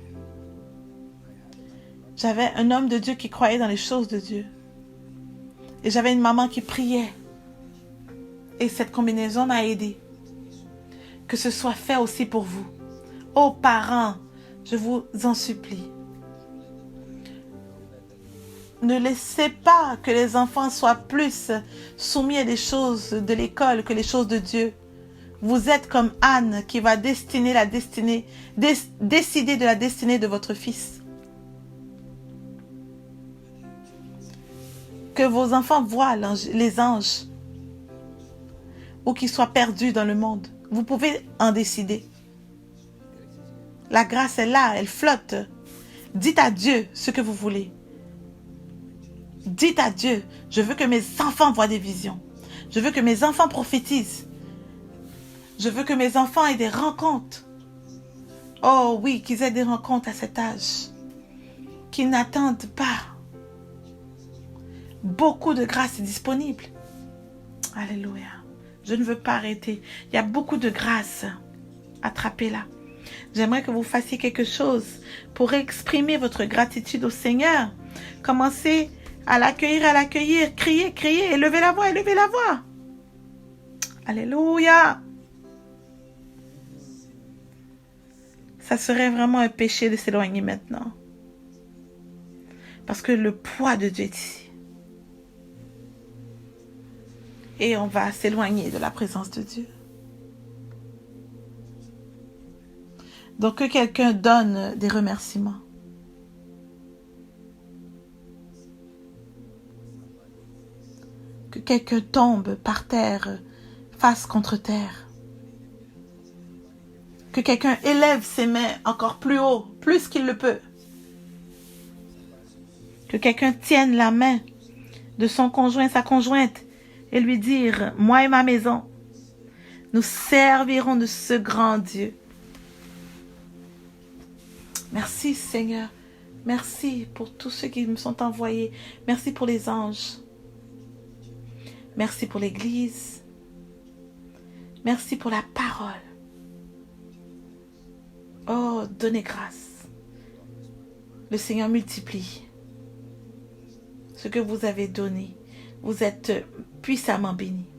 j'avais un homme de Dieu qui croyait dans les choses de Dieu. Et j'avais une maman qui priait. Et cette combinaison m'a aidé. Que ce soit fait aussi pour vous. Ô parents, je vous en supplie. Ne laissez pas que les enfants soient plus soumis à des choses de l'école que les choses de Dieu. Vous êtes comme Anne qui va décider de la destinée de votre fils. Que vos enfants voient les anges ou qu'ils soient perdus dans le monde. Vous pouvez en décider. La grâce est là, elle flotte. Dites à Dieu ce que vous voulez. Dites à Dieu, je veux que mes enfants voient des visions. Je veux que mes enfants prophétisent. Je veux que mes enfants aient des rencontres. Oh oui, qu'ils aient des rencontres à cet âge. Qu'ils n'attendent pas. Beaucoup de grâce est disponible. Alléluia. Je ne veux pas arrêter. Il y a beaucoup de grâce. Attrapez-la. J'aimerais que vous fassiez quelque chose pour exprimer votre gratitude au Seigneur. Commencez à l'accueillir, criez, criez, élevez la voix, élevez la voix. Alléluia. Ça serait vraiment un péché de s'éloigner maintenant. Parce que le poids de Dieu est ici. Et on va s'éloigner de la présence de Dieu. Donc que quelqu'un donne des remerciements. Que quelqu'un tombe par terre, face contre terre. Que quelqu'un élève ses mains encore plus haut, plus qu'il le peut. Que quelqu'un tienne la main de son conjoint, sa conjointe, et lui dire, moi et ma maison, nous servirons de ce grand Dieu. Merci Seigneur. Merci pour tous ceux qui me sont envoyés. Merci pour les anges. Merci pour l'Église. Merci pour la parole. Oh, donnez grâce. Le Seigneur multiplie ce que vous avez donné. Vous êtes puissamment bénis.